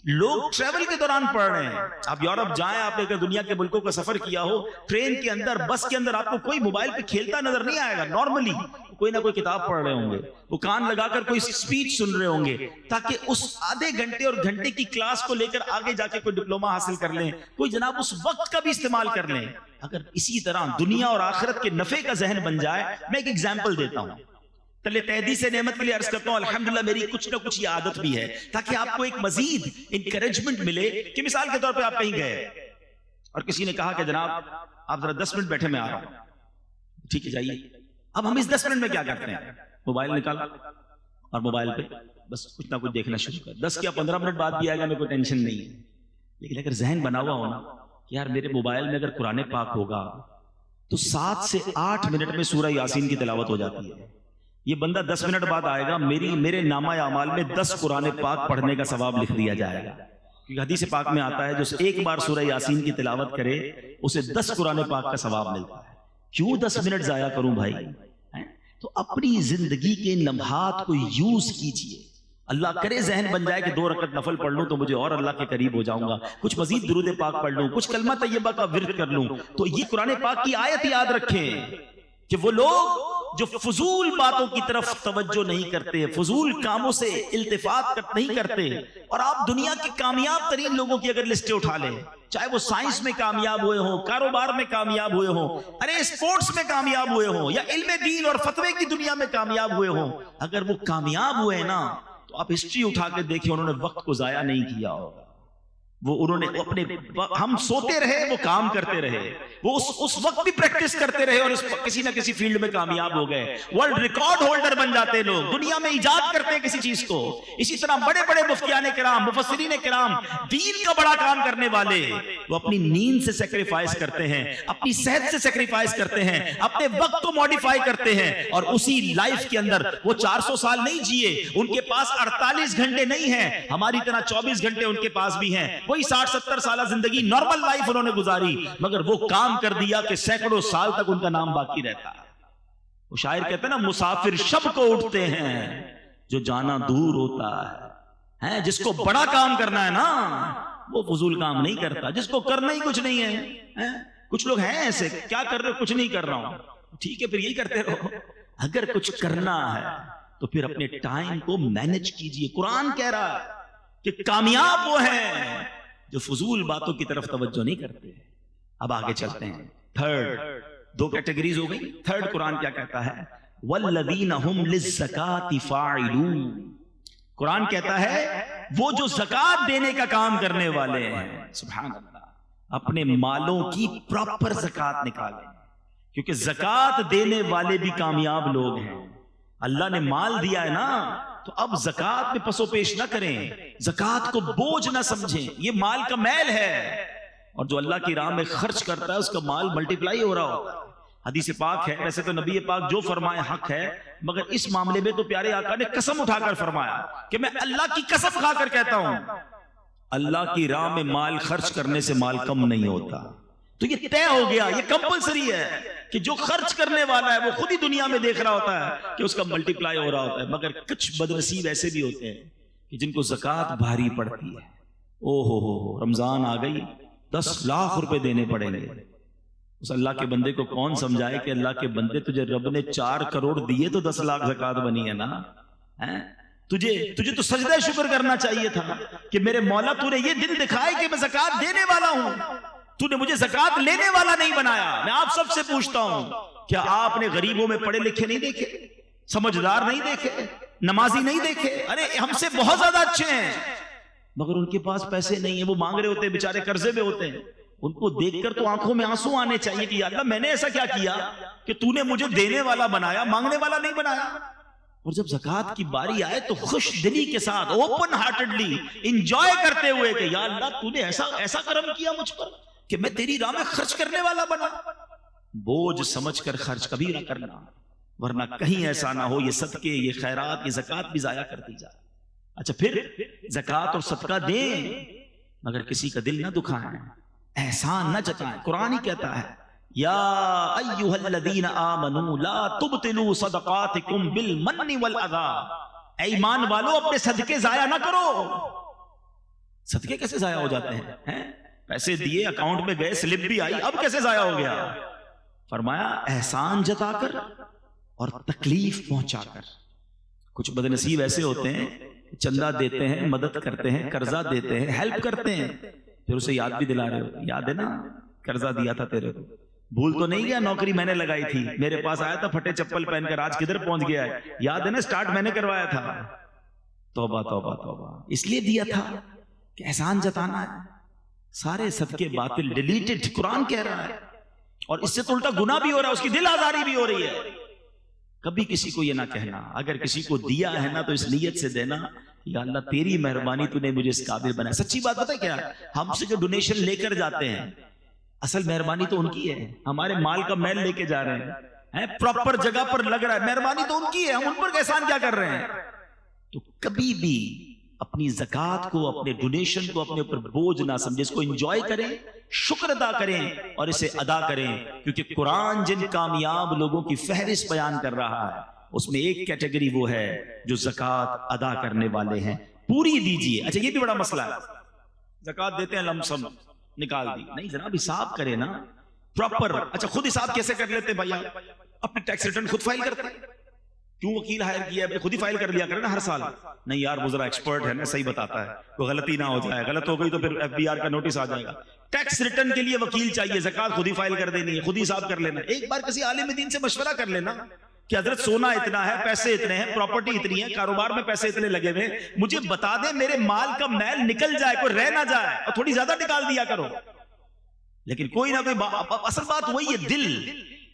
لوگ ٹریول کے دوران پڑھ رہے ہیں۔ آپ یورپ جائیں، آپ نے دنیا کے ملکوں کا سفر کیا ہو، ٹرین کے اندر، بس کے اندر آپ کو کوئی موبائل پہ کھیلتا نظر نہیں آئے گا۔ نارملی کوئی نہ کوئی کتاب پڑھ رہے ہوں گے، وہ کان لگا کر کوئی سپیچ سن رہے ہوں گے، تاکہ اس آدھے گھنٹے اور گھنٹے کی کلاس کو لے کر آگے جا کے کوئی ڈپلوما حاصل کر لیں، کوئی جناب اس وقت کا بھی استعمال کر لیں۔ اگر اسی طرح دنیا اور آخرت کے نفع کا ذہن بن جائے، میں ایک ایگزامپل دیتا ہوں۔ تلے تحدیث نعمت کے لیے عرض کرتا ہوں الحمدللہ میری کچھ نہ کچھ یہ عادت بھی ہے، تاکہ آپ کو ایک مزید انکریجمنٹ ملے کہ مثال کے طور پہ آپ کہیں گئے اور کسی نے کہا کہ جناب آپ ذرا 10 منٹ بیٹھے، میں آ رہا ہوں۔ ٹھیک ہے جائیے۔ اب ہم اس 10 منٹ میں کیا کرتے ہیں؟ موبائل نکالا اور موبائل پہ بس کچھ نہ کچھ دیکھنا شروع کر۔ 10 یا 15 منٹ بعد بھی آئے گا، میرے کوئی ٹینشن نہیں ہے۔ لیکن اگر ذہن بنا ہوا ہونا کہ یار میرے موبائل میں اگر قرآن پاک ہوگا تو 7 سے 8 منٹ میں سورہ یاسین کی تلاوت ہو جاتی ہے۔ یہ بندہ 10 منٹ بعد آئے گا، میرے نامہ اعمال میں 10 قرآن پاک پڑھنے کا ثواب لکھ دیا جائے گا، کیونکہ حدیث پاک میں آتا ہے جو ایک بار سورہ یاسین کی تلاوت کرے اسے 10 قرآن پاک کا ثواب ملتا ہے۔ کیوں 10 منٹ ضائع کروں بھائی؟ تو اپنی زندگی کے لمحات کو یوز کیجئے۔ اللہ کرے ذہن بن جائے کہ 2 رکعت نفل پڑھ لوں تو مجھے اور اللہ کے قریب ہو جاؤں گا، کچھ مزید درود پاک پڑھ لوں، کچھ کلمہ طیبہ کا ورد کر لوں، تو یہ قرآن پاک کی آیت یاد رکھیں کہ وہ لوگ جو فضول باتوں کی طرف توجہ نہیں کرتے، فضول کاموں سے التفات نہیں کرتے، اور آپ دنیا کے کامیاب ترین لوگوں کی اگر لسٹیں اٹھا لیں، چاہے وہ سائنس میں کامیاب ہوئے ہوں، کاروبار میں کامیاب ہوئے ہوں، ارے اسپورٹس میں کامیاب ہوئے ہوں، یا علم دین اور فتوے کی دنیا میں کامیاب ہوئے ہوں، اگر وہ کامیاب ہوئے نا تو آپ ہسٹری اٹھا کے دیکھیں انہوں نے وقت کو ضائع نہیں کیا ہوگا۔ انہوں نے اپنے ہم سوتے رہے وہ کام کرتے رہے، وہ اس وقت بھی پریکٹس کرتے رہے اور کسی نہ کسی فیلڈ میں کامیاب ہو گئے، ورلڈ ریکارڈ ہولڈر بن جاتے ہیں لوگ، دنیا میں ایجاد کرتے ہیں کسی چیز کو۔ اسی طرح بڑے بڑے مفتیان کرام، مفسرین کرام، دین کا بڑا کام کرنے والے، وہ اپنی نیند سے سیکریفائز کرتے ہیں، اپنی صحت سے سیکریفائز کرتے ہیں، اپنے وقت کو ماڈیفائی کرتے ہیں، اور اسی لائف کے اندر وہ 400 سال نہیں جیے، ان کے پاس 48 گھنٹے نہیں ہیں، ہماری طرح 24 گھنٹے ان کے پاس بھی ہیں، وہی 60-70 سالہ زندگی نارمل لائف انہوں نے گزاری، مگر وہ کام کر دیا کہ سینکڑوں سال تک ان کا نام باقی رہتا ہے۔ وہ شاعر کہتے ہیں نا، مسافر شب کو اٹھتے ہیں جو جانا دور ہوتا ہے، جس کو بڑا کام کرنا ہے نا وہ فضول کام نہیں کرتا، جس کو کرنا ہی کچھ نہیں ہے۔ کچھ لوگ ہیں ایسے، کیا کر رہے ہو؟ کچھ نہیں کر رہا ہوں، ٹھیک ہے پھر یہی کرتے رہو۔ اگر کچھ کرنا ہے تو پھر اپنے ٹائم کو مینج کیجئے۔ قرآن کہہ رہا ہے کہ کامیاب وہ ہیں جو فضول باتوں کی طرف توجہ نہیں کرتے۔ اب آگے چلتے ہیں، تھرڈ، 2 کیٹیگریز ہو گئی، تھرڈ قرآن کیا کہتا ہے؟ وَالَّذِينَ هُمْ لِلزَّكَاةِ فَاعِلُونَ۔ قرآن کہتا ہے وہ جو زکوٰۃ دینے کا کام کرنے والے ہیں، سبحان اللہ، اپنے مالوں کی پراپر زکوٰۃ نکالیں، کیونکہ زکوٰۃ دینے والے بھی کامیاب لوگ ہیں۔ اللہ نے مال دیا ہے نا، تو اب زکوٰۃ میں پسو پیش نہ کریں، زکوٰۃ کو بوجھ نہ سمجھیں، یہ مال کا میل ہے، اور جو اللہ کی راہ میں خرچ کرتا ہے اس کا مال ملٹیپلائی ہو رہا ہوتا ہے۔ حدیث پاک ہے، ویسے تو نبی پاک جو فرمائے حق ہے، مگر اس معاملے میں تو پیارے آقا نے قسم اٹھا کر فرمایا کہ میں اللہ کی قسم کھا کر کہتا ہوں، اللہ کی راہ میں مال خرچ کرنے سے مال کم نہیں ہوتا۔ تو یہ طے ہو گیا، یہ کمپلسری ہے کہ جو خرچ کرنے والا ہے وہ خود ہی دنیا میں دیکھ رہا ہوتا ہے کہ اس کا ملٹیپلائی ہو رہا ہوتا ہے، مگر کچھ بدنصیب ایسے بھی ہوتے ہیں کہ جن کو زکوٰۃ بھاری پڑتی ہے۔ او ہو رمضان آ گئی، 10 لاکھ روپے دینے پڑیں گے۔ اس اللہ کے بندے کو کون سمجھائے کہ اللہ کے بندے تجھے رب نے 4 کروڑ دیے تو 10 لاکھ زکوٰۃ بنی ہے نا؟ تجھے تو سجدہ شکر کرنا چاہیے تھا کہ میرے مولا تو نے یہ دن دکھائے کہ میں زکوٰۃ دینے والا ہوں، تو نے مجھے زکوٰۃ لینے والا نہیں بنایا۔ میں آپ سب سے پوچھتا ہوں، کیا آپ نے غریبوں میں پڑھے لکھے نہیں دیکھے، سمجھدار نہیں دیکھے، نمازی نہیں دیکھے؟ ارے ہم سے بہت زیادہ اچھے ہیں، مگر ان کے پاس پیسے نہیں ہیں، وہ مانگ رہے ہوتے ہیں، بیچارے قرضے میں ہوتے ہیں۔ ان کو دیکھ کر تو آنکھوں میں آنسو آنے چاہیے کہ یا اللہ میں نے ایسا کیا کیا کہ تو نے مجھے دینے والا بنایا، مانگنے والا نہیں بنایا۔ اور جب زکوٰۃ کی باری آئے تو خوش دلی کے ساتھ، اوپن ہارٹڈلی انجوائے کرتے ہوئے کہ یا اللہ تو نے ایسا کرم کیا مجھ پر کہ میں تیری راہ میں خرچ کرنے والا بنا۔ بوجھ سمجھ کر خرچ کبھی نہ کرنا، ورنہ کہیں ایسا نہ ہو یہ صدقے، یہ خیرات، یہ زکوٰۃ بھی ضائع کر دی جائے۔ اچھا پھر زکوٰۃ اور صدقہ دیں مگر کسی کا دل نہ دکھائیں، احسان نہ جتائیں۔ قرآن ہی کہتا ہے یا ایھا الذین آمنوا لا تبطلوا صدقاتکم بالمن والاذی، اے ایمان والو اپنے صدقے ضائع نہ کرو۔ صدقے کیسے ضائع ہو جاتے ہیں؟ پیسے دیے، اکاؤنٹ میں گئے، سلپ بھی آئی، اب کیسے ضائع ہو گیا؟ فرمایا احسان جتا کر اور تکلیف پہنچا کر۔ کچھ بدنصیب ایسے ہوتے ہیں، چندہ دیتے ہیں، مدد کرتے ہیں، قرضہ دیتے ہیں، ہیلپ کرتے ہیں، پھر اسے یاد بھی دلا رہے ہو، یاد ہے نا قرضہ دیا تھا تیرے کو، بھول تو نہیں گیا؟ نوکری میں نے لگائی تھی، میرے پاس آیا تھا پھٹے چپل پہن کر، آج کدھر پہنچ گیا ہے؟ یاد ہے نا سٹارٹ میں نے کروایا تھا۔ توبہ توبہ توبہ، اس لیے دیا تھا کہ احسان جتانا ہے۔ سارے صدقے باطل، ڈیلیٹڈ، قرآن کہہ رہا ہے، اور اس سے تو الٹا گناہ بھی ہو رہا ہے، اس کی دل آزاری بھی ہو رہی ہے۔ کبھی کسی کو یہ نہ کہنا، اگر کسی کو دیا ہے نا تو اس نیت سے دینا یا اللہ تیری مہربانی تو نے مجھے اس قابل بنایا۔ سچی بات پتہ ہے کیا؟ ہم سے جو ڈونیشن لے کر جاتے ہیں اصل مہربانی تو ان کی ہے، ہمارے مال کا میل لے کے جا رہے ہیں، پراپر جگہ پر لگ رہا ہے، مہربانی تو ان کی ہے، ہم ان پر احسان کیا کر رہے ہیں؟ تو کبھی بھی اپنی زکوٰۃ کو، اپنے ڈونیشن کو اپنے اوپر بوجھ نہ سمجھے، اس کو انجوائے کریں، شکر ادا کریں اور اسے ادا کریں، کیونکہ قرآن جن کامیاب لوگوں کی فہرست بیان کر رہا ہے اس میں ایک کیٹیگری وہ ہے جو زکوٰۃ ادا کرنے والے ہیں۔ پوری دیجئے۔ اچھا یہ بھی بڑا مسئلہ ہے، زکوٰۃ دیتے ہیں لم سم نکال دی، نہیں جناب حساب کرے نا پراپر۔ اچھا خود حساب کیسے کر لیتے بھیا؟ اپنے ٹیکس ریٹرن خود فائل کرتے ہیں، کیوں وکیل ہائر کیا ہے؟ خود ہی فائل کر لیا کرے نا ہر سال۔ نہیں یار وہ ذرا ایکسپرٹ ہے نا، صحیح بتاتا ہے، کوئی غلطی نہ ہو جائے، غلط ہو گئی تو پھر FBR کا نوٹس آ جائے گا۔ ٹیکس ریٹرن کے لیے وکیل چاہیے، زکوٰۃ خود ہی فائل کر دینی ہے، خود ہی حساب کر لینا۔ ایک بار کسی عالم دین سے مشورہ کر لینا کہ حضرت سونا اتنا ہے، پیسے اتنے ہیں، پراپرٹی اتنی ہے، کاروبار میں پیسے اتنے لگے ہوئے، مجھے بتا دیں میرے مال کا میل نکل جائے، کوئی رہ نہ جائے، اور تھوڑی زیادہ نکال دیا کرو۔ لیکن کوئی نہ کوئی اصل بات وہی ہے، دل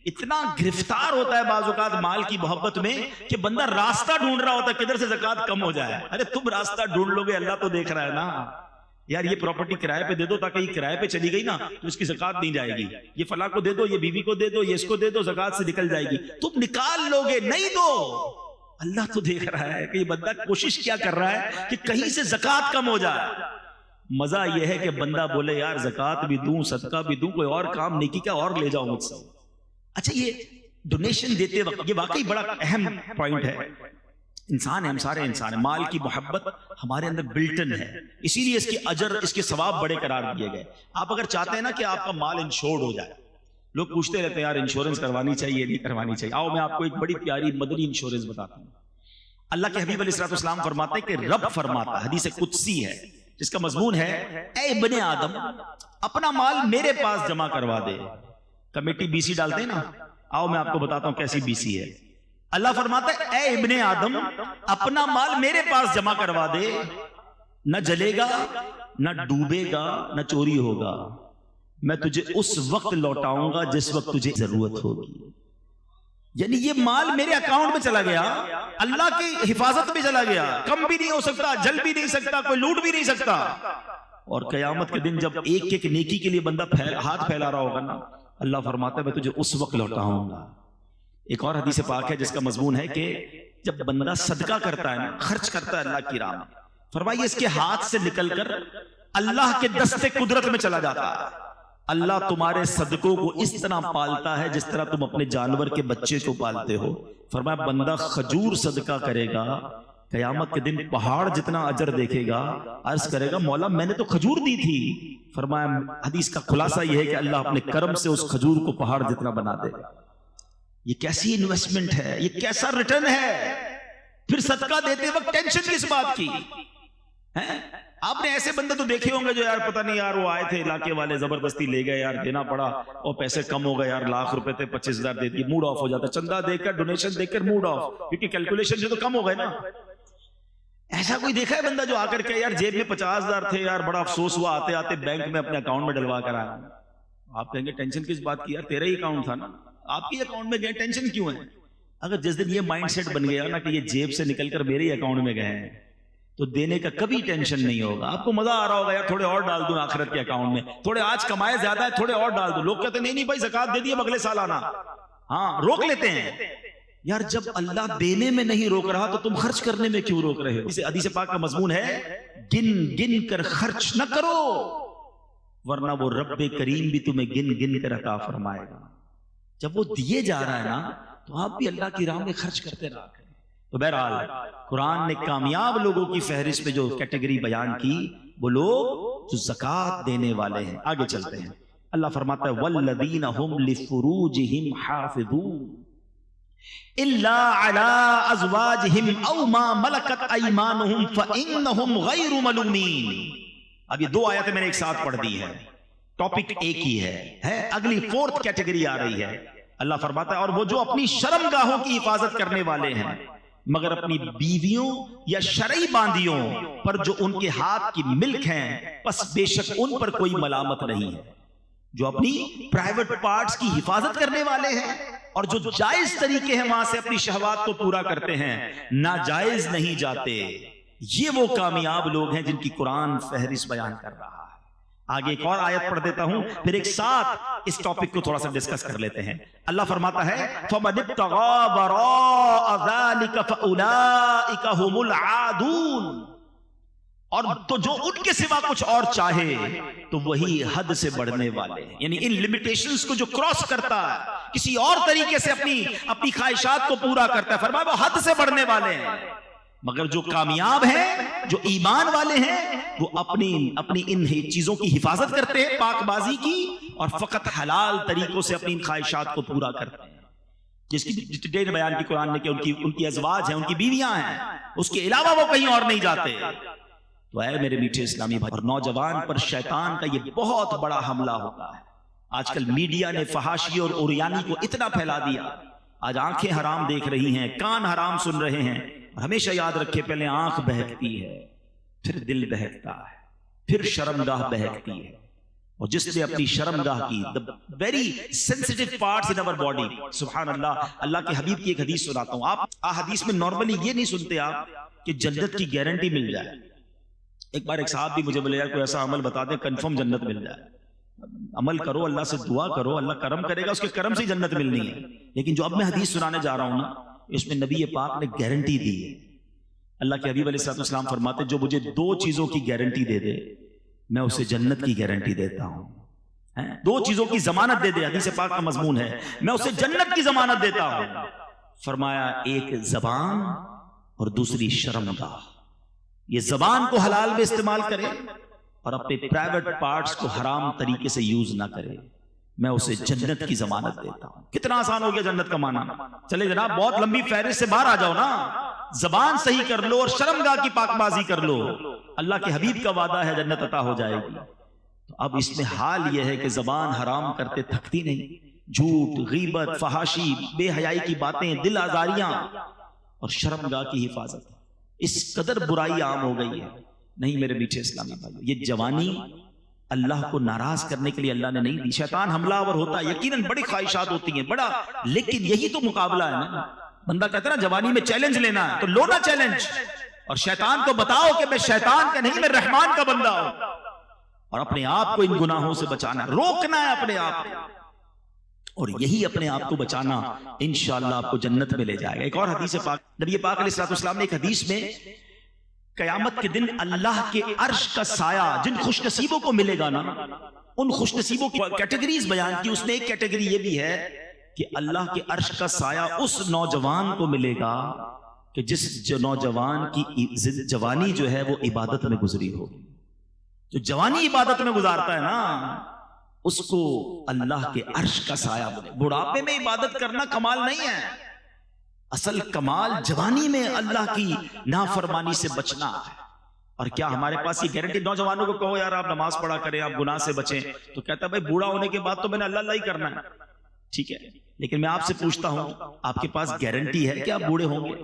اتنا گرفتار ہوتا ہے بعض اوقات مال کی محبت میں کہ بندہ راستہ ڈھونڈ رہا ہوتا ہے کدھر سے زکوٰۃ کم ہو جائے۔ ارے تم راستہ ڈھونڈ لو گے، اللہ تو دیکھ رہا ہے نا۔ یار یہ پراپرٹی کرائے پہ دے دو تاکہ یہ کرائے پہ چلی گئی نا تو اس کی زکات نہیں جائے گی، یہ فلاں کو دے دو، یہ بیوی کو دے دو، یہ اس کو دے دو، زکات سے نکل جائے گی، تم نکال لو گے، نہیں دو۔ اللہ تو دیکھ رہا ہے کہ یہ بندہ کوشش کیا کر رہا ہے کہ کہیں سے زکات کم ہو جائے۔ مزہ یہ ہے کہ بندہ بولے یار زکات بھی دوں، صدقہ بھی دوں، کوئی اور کام نیکی کا اور لے جاؤ مجھ سے۔ اچھا، یہ ڈونیشن دیتے وقت یہ واقعی بڑا اہم پوائنٹ ہے۔ انسان ہے، ہم سارے انسان ہیں، مال کی محبت ہمارے اندر بلٹن ہے، اسی لیے اس کے اجر، اس کے ثواب بڑے قرار دیے گئے۔ آپ اگر چاہتے ہیں نا کہ آپ کا مال انشورڈ ہو جائے، لوگ پوچھتے رہتے ہیں یار انشورنس کروانی چاہیے نہیں کروانی چاہیے، آؤ میں آپ کو ایک بڑی پیاری مدنی انشورنس بتاتا ہوں۔ اللہ کے حبیب علیہ السلام فرماتے ہیں کہ رب فرماتا، حدیث قدسی ہے جس کا مضمون ہے، اے ابن آدم اپنا مال میرے پاس جمع کروا دے۔ کمیٹی بی سی ڈالتے ہیں نا، آؤ میں آپ کو بتاتا ہوں کیسی بی سی ہے۔ اللہ فرماتا ہے اے ابن آدم اپنا مال میرے پاس جمع کروا دے، نہ جلے گا، نہ ڈوبے گا، نہ چوری ہوگا، میں تجھے اس وقت لوٹاؤں گا جس وقت تجھے ضرورت ہوگی۔ یعنی یہ مال میرے اکاؤنٹ میں چلا گیا، اللہ کی حفاظت میں چلا گیا، کم بھی نہیں ہو سکتا، جل بھی نہیں سکتا، کوئی لوٹ بھی نہیں سکتا۔ اور قیامت کے دن جب ایک ایک نیکی کے لیے بندہ ہاتھ پھیلا رہا ہوگا نا، اللہ فرماتا ہے میں تجھے اس وقت لوٹاؤں گا۔ ایک اور حدیث پاک ہے جس کا مضمون ہے کہ جب بندہ صدقہ کرتا ہے نا، خرچ کرتا ہے اللہ کی راہ میں، فرمائیے اس کے ہاتھ سے نکل کر اللہ کے دستے قدرت میں چلا جاتا ہے۔ اللہ تمہارے صدقوں کو اس طرح پالتا ہے جس طرح تم اپنے جانور کے بچے کو پالتے ہو۔ فرمایا بندہ کھجور صدقہ کرے گا، قیامت کے دن پہاڑ جتنا اجر دیکھے گا، عرض کرے گا مولا میں نے تو کھجور دی تھی۔ فرمایا حدیث کا خلاصہ یہ ہے کہ اللہ اپنے کرم سے اس کھجور کو پہاڑ جتنا بنا دے گا۔ یہ کیسی انویسٹمنٹ ہے، یہ کیسا ریٹرن ہے۔ پھر صدقہ دیتے وقت ٹینشن کس بات کی ہے؟ آپ نے ایسے بندے تو دیکھے ہوں گے جو یار پتہ نہیں یار وہ آئے تھے علاقے والے زبردستی لے گئے یار، دینا پڑا اور پیسے کم ہو گئے یار، لاکھ روپے تھے 25,000 دے دیے، موڈ آف ہو جاتا، چندہ دے کر ڈونیشن دے کر موڈ آف، کیونکہ کیلکولیشن سے تو کم ہو گئے نا۔ ایسا کوئی دیکھا ہے بندہ جو آ کر کے یار جیب میں 50,000 تھے یار، بڑا افسوس ہوا، آتے آتے بینک میں اپنے اکاؤنٹ میں ڈلوا کر آیا۔ آپ کہیں گے ٹینشن کس بات کی یار، تیرا ہی اکاؤنٹ تھا نا، آپ کے اکاؤنٹ میں گئے، ٹینشن کیوں ہے؟ اگر جس دن یہ مائنڈ سیٹ بن گیا نا کہ یہ جیب سے نکل کر میرے ہی اکاؤنٹ میں گئے ہیں تو دینے کا کبھی ٹینشن نہیں ہوگا۔ آپ کو مزہ آ رہا ہوگا یار تھوڑے اور ڈال دوں آخرت کے اکاؤنٹ میں، تھوڑے آج کمائے زیادہ ہے تھوڑے اور ڈال دوں۔ لوگ کہتے ہیں نہیں نہیں بھائی زکات دے دیے اگلے سال آنا، ہاں روک لیتے ہیں یار۔ جب اللہ دینے میں نہیں روک رہا تو تم خرچ کرنے میں کیوں روک رہے ہو؟ اسے حدیث پاک کا مضمون ہے گن گن کر خرچ نہ کرو ورنہ وہ رب کریم بھی تمہیں گن گن کر عطا فرمائے گا۔ جب وہ دیے جا رہا ہے نا تو آپ بھی اللہ کی راہ میں خرچ کرتے رہا کریں۔ تو بہرحال قرآن نے کامیاب لوگوں کی فہرست میں جو کیٹیگری بیان کی وہ لوگ جو زکات دینے والے ہیں۔ آگے چلتے ہیں، اللہ فرماتا ہے والذین هم لفروجہم حافظون الا علی ازواجہم او ما ملکت ایمانہم فانہم غیر ملومین۔ اب یہ دو آیتیں میں نے ایک ساتھ پڑھ دی ہیں، ٹاپک ایک ہی ہے، اگلی فورتھ کیٹیگری آ رہی ہے۔ اللہ فرماتا ہے اور وہ جو اپنی شرم گاہوں کی حفاظت کرنے والے ہیں مگر اپنی بیویوں یا شرعی باندیوں پر جو ان کے ہاتھ کی ملک ہیں پس بے شک ان پر کوئی ملامت نہیں ہے۔ جو اپنی پرائیویٹ پارٹس کی حفاظت کرنے والے ہیں اور جو جائز طریقے ہیں وہاں سے اپنی شہوات کو پورا کرتے ہیں، ناجائز نہیں جاتے، یہ وہ کامیاب لوگ ہیں جن کی قرآن فہرست بیان کر رہا ہے۔ آگے ایک اور آیت پڑھ دیتا ہوں پھر ایک ساتھ اس ٹاپک کو تھوڑا سا ڈسکس کر لیتے ہیں۔ اللہ فرماتا ہے فَمَنِ ابْتَغَىٰ وَرَاءَ ذَلِكَ فَأُولَٰئِكَ هُمُ الْعَادُونَ، اور تو جو ان کے سوا کچھ اور چاہے تو وہی حد سے بڑھنے والے ہیں، یعنی ان لمیٹیشنز کو جو کراس کرتا ہے کسی اور طریقے سے اپنی خواہشات کو پورا کرتا ہے، فرمایا وہ حد سے بڑھنے والے ہیں۔ مگر جو کامیاب ہیں، جو ایمان والے ہیں، وہ اپنی ان چیزوں کی حفاظت کرتے ہیں، پاک بازی کی، اور فقط حلال طریقوں سے اپنی خواہشات کو پورا کرتے ہیں۔ جس کی ڈیٹیل بیان کی قرآن نے کہ ان کی ازواج ہیں، ان کی بیویاں ہیں، اس کے علاوہ وہ کہیں اور نہیں جاتے۔ تو اے میرے میٹھے اسلامی بھائی، اور نوجوان پر شیطان کا یہ بہت بڑا حملہ ہوتا ہے۔ آج کل میڈیا نے فحاشی اور عریانی کو اتنا پھیلا دیا، آج آنکھیں حرام دیکھ رہی ہیں، کان حرام سن رہے ہیں۔ ہمیشہ یاد رکھے پہلے آنکھ بہکتی ہے، پھر دل بہکتا ہے، پھر شرمگاہ بہکتی ہے، اور جس نے اپنی شرمگاہ کی very sensitive parts in our body, سبحان اللہ، اللہ کے حبیب کی ایک حدیث سناتا ہوں۔ آپ حدیث میں نارملی یہ نہیں سنتے آپ کہ جنت کی گارنٹی مل جائے، ایک بار ایک صاحب بھی مجھے بولے یار کوئی ایسا عمل بتا دیں کنفرم جنت مل جائے. عمل کرو, اللہ سے دعا کرو, اللہ کرم کرے گا, اس کے کرم سے جنت ملنی ہے. لیکن جو اب میں حدیث سنانے جا رہا ہوں نا, اس میں نبی پاک نے گارنٹی دی ہے. اللہ کے حبیب علیہ السلام فرماتے جو مجھے 2 چیزوں کی گارنٹی دے دے میں اسے جنت کی گارنٹی دیتا ہوں. 2 چیزوں کی ضمانت دے دے, حدیث پاک کا مضمون ہے, میں اسے جنت کی ضمانت دیتا ہوں. فرمایا ایک زبان اور دوسری شرمگاہ. یہ زبان کو حلال میں استعمال کرے اور اپنے پرائیویٹ پارٹس کو حرام طریقے سے یوز نہ کرے, میں اسے جنت کی ضمانت دیتا ہوں. کتنا آسان ہو گیا جنت کا معنی. چلے جناب بہت لمبی فہرست سے باہر آ جاؤ نا. زبان صحیح کر لو اور شرمگاہ کی پاک بازی کر لو, اللہ کے حبیب کا وعدہ ہے جنت عطا ہو جائے گی. تو اب اس میں حال یہ ہے کہ زبان حرام کرتے تھکتی نہیں. جھوٹ, غیبت, فحاشی, بے حیائی کی باتیں, دل آزاریاں اور شرمگاہ کی حفاظت, اس قدر برائی عام ہو گئی ہے. نہیں میرے میٹھے اسلامی بھائیو, یہ جوانی اللہ کو ناراض کرنے کے لیے اللہ نے نہیں دی. شیطان حملہ آور ہوتا ہے, یقیناً بڑی خواہشات ہوتی ہیں بڑا, لیکن یہی تو مقابلہ ہے نا. بندہ کہتا ہے نا جوانی میں چیلنج لینا ہے تو لو نا چیلنج, اور شیطان کو بتاؤ کہ میں شیطان کا نہیں میں رحمان کا بندہ ہوں, اور اپنے آپ کو ان گناہوں سے بچانا, روکنا ہے اپنے آپ کو, اور یہی اپنے آپ کو بچانا انشاءاللہ آپ کو جنت میں لے جائے گا. ایک اور حدیث پاک, نبی پاک علیہ السلام نے ایک حدیث میں قیامت کے دن اللہ کے عرش کا سایہ جن خوش نصیبوں کو ملے گا نا, ان خوش نصیبوں کی کیٹیگریز بیان کی. اس میں ایک کیٹیگری یہ بھی ہے کہ اللہ کے عرش کا سایہ اس نوجوان کو ملے گا کہ جس نوجوان کی جوانی جو ہے وہ عبادت میں گزری ہو. جو جوانی عبادت میں گزارتا ہے نا اس کو اللہ کے عرش کا سایہ ملے. بڑھاپے میں عبادت کرنا کمال نہیں ہے, اصل کمال جوانی میں اللہ کی نافرمانی سے بچنا ہے. اور کیا ہمارے پاس یہ گارنٹی؟ نوجوانوں کو کہو یار آپ نماز پڑھا کریں, آپ گناہ سے بچیں, تو کہتا ہے بھائی بوڑھا ہونے کے بعد تو میں نے اللہ اللہ ہی کرنا ہے. ٹھیک ہے, لیکن میں آپ سے پوچھتا ہوں آپ کے پاس گارنٹی ہے کہ آپ بوڑھے ہوں گے؟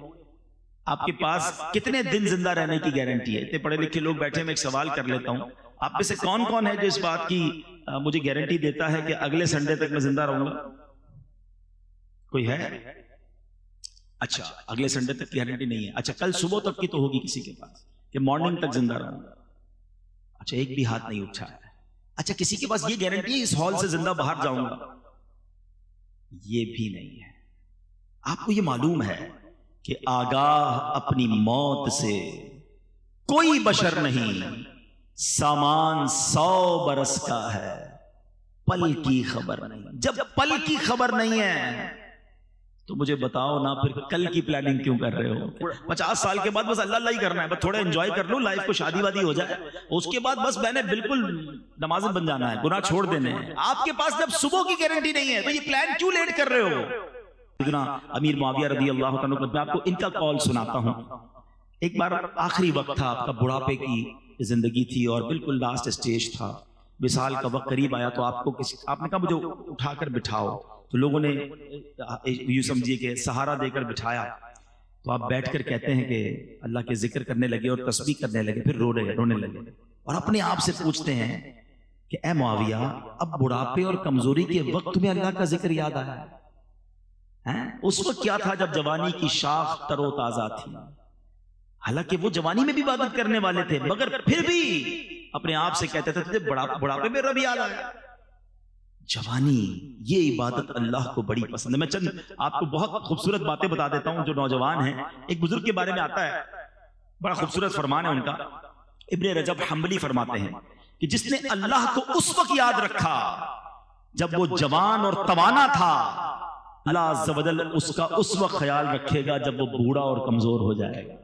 آپ کے پاس کتنے دن زندہ رہنے کی گارنٹی ہے؟ اتنے پڑھے لکھے لوگ بیٹھے, میں ایک سوال کر لیتا ہوں, آپ میں سے کون کون ہے جو اس بات کی مجھے گارنٹی دیتا ہے کہ اگلے سنڈے تک میں زندہ رہوں گا؟ کوئی ہے؟ اچھا اگلے سنڈے تک کی گارنٹی نہیں ہے. اچھا کل صبح تک کی تو ہوگی کسی کے پاس کہ مارننگ تک زندہ رہوں گا. اچھا ایک بھی ہاتھ نہیں اٹھا ہے. اچھا کسی کے پاس یہ گارنٹی ہے اس ہال سے زندہ باہر جاؤں گا؟ یہ بھی نہیں ہے. آپ کو یہ معلوم ہے کہ آگاہ اپنی موت سے کوئی بشر نہیں, سامان 100 برس کا ہے, پل کی خبر نہیں. جب پل کی خبر نہیں ہے تو مجھے بتاؤ نا پھر کل کی پلاننگ کیوں کر رہے ہو؟ 50 سال کے بعد بس اللہ اللہ ہی کرنا ہے, بس تھوڑا انجوائے کر لو لائف کو, شادی وادی ہو جائے, اس کے بعد بس میں نے بالکل نمازیں بن جانا ہے, گناہ چھوڑ دینے ہیں. آپ کے پاس جب صبح کی گارنٹی نہیں ہے تو یہ پلان کیوں لیٹ کر رہے ہو؟ امیر معاویہ رضی اللہ عنہ, میں آپ کو ان کا قول سناتا ہوں. ایک بار آخری وقت تھا, آپ کا بڑھاپے کی زندگی تھی اور بالکل لاسٹ اسٹیج تھا, وصال کا وقت قریب آیا, تو آپ نے کہا مجھے اٹھا کر بٹھاؤ. تو لوگوں نے یوں سمجھیے کہ سہارا دے کر بٹھایا, تو آپ بیٹھ کر کہتے ہیں کہ اللہ کے ذکر کرنے لگے اور تسبیح کرنے لگے, پھر رونے لگے اور اپنے آپ سے پوچھتے ہیں کہ اے معاویہ اب بڑھاپے اور کمزوری کے وقت میں اللہ کا ذکر یاد آیا ہے؟ اس وقت کیا تھا جب جوانی کی شاخ تر و تازہ تھی؟ حالانکہ وہ جوانی میں بھی عبادت کرنے والے تھے, مگر پھر بھی اپنے آپ سے کہتے تھے بڑھاپے میں رب یاد آیا. جوانی یہ عبادت اللہ کو بڑی پسند ہے. میں چند آپ کو بہت خوبصورت باتیں بتا دیتا ہوں جو نوجوان ہیں. ایک بزرگ کے بارے میں آتا ہے, بڑا خوبصورت فرمان ہے ان کا. ابن رجب حنبلی فرماتے ہیں کہ جس نے اللہ کو اس وقت یاد رکھا جب وہ جوان اور توانا تھا, اللہ عز و جل اس کا اس وقت خیال رکھے گا جب وہ بوڑھا اور کمزور ہو جائے گا.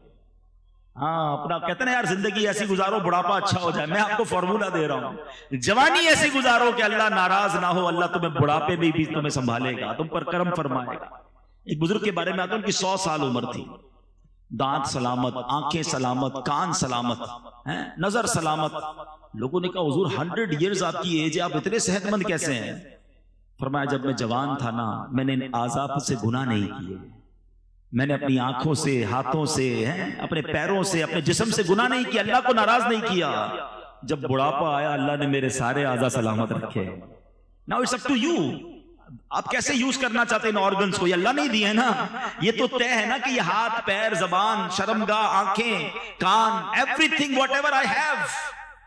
ہاں اپنا کہتے ہیں یار زندگی ایسی گزارو بڑھاپا اچھا ہو جائے. میں آپ کو فارمولہ دے رہا ہوں, جوانی ایسی گزارو کہ اللہ ناراض نہ ہو, اللہ تمہیں بڑھاپے میں بھی تمہیں سنبھالے گا, تم پر کرم فرمائے گا. ایک بزرگ کے بارے میں آتا ہوں کہ 100 سال عمر تھی, دانت سلامت, آنکھیں سلامت, کان سلامت, نظر سلامت. لوگوں نے کہا حضور 100 ایئرز آپ کی ایج ہے, آپ اتنے صحت مند کیسے ہیں؟ فرمایا جب میں جوان تھا نا میں نے اعضاء سے گناہ نہیں کیے, میں نے اپنی آنکھوں سے, ہاتھوں سے, اپنے پیروں سے, اپنے جسم سے گناہ نہیں کیا, اللہ کو ناراض نہیں کیا. جب بڑھاپا آیا اللہ نے میرے سارے اعضاء سلامت رکھے. Now it's up to you. آپ کیسے یوز کرنا چاہتے ہیں ان آرگنز کو؟ یہ اللہ نہیں دیے نا، یہ تو طے ہے نا کہ یہ ہاتھ، پیر، زبان، شرمگاہ، آنکھیں، کان، everything whatever I have,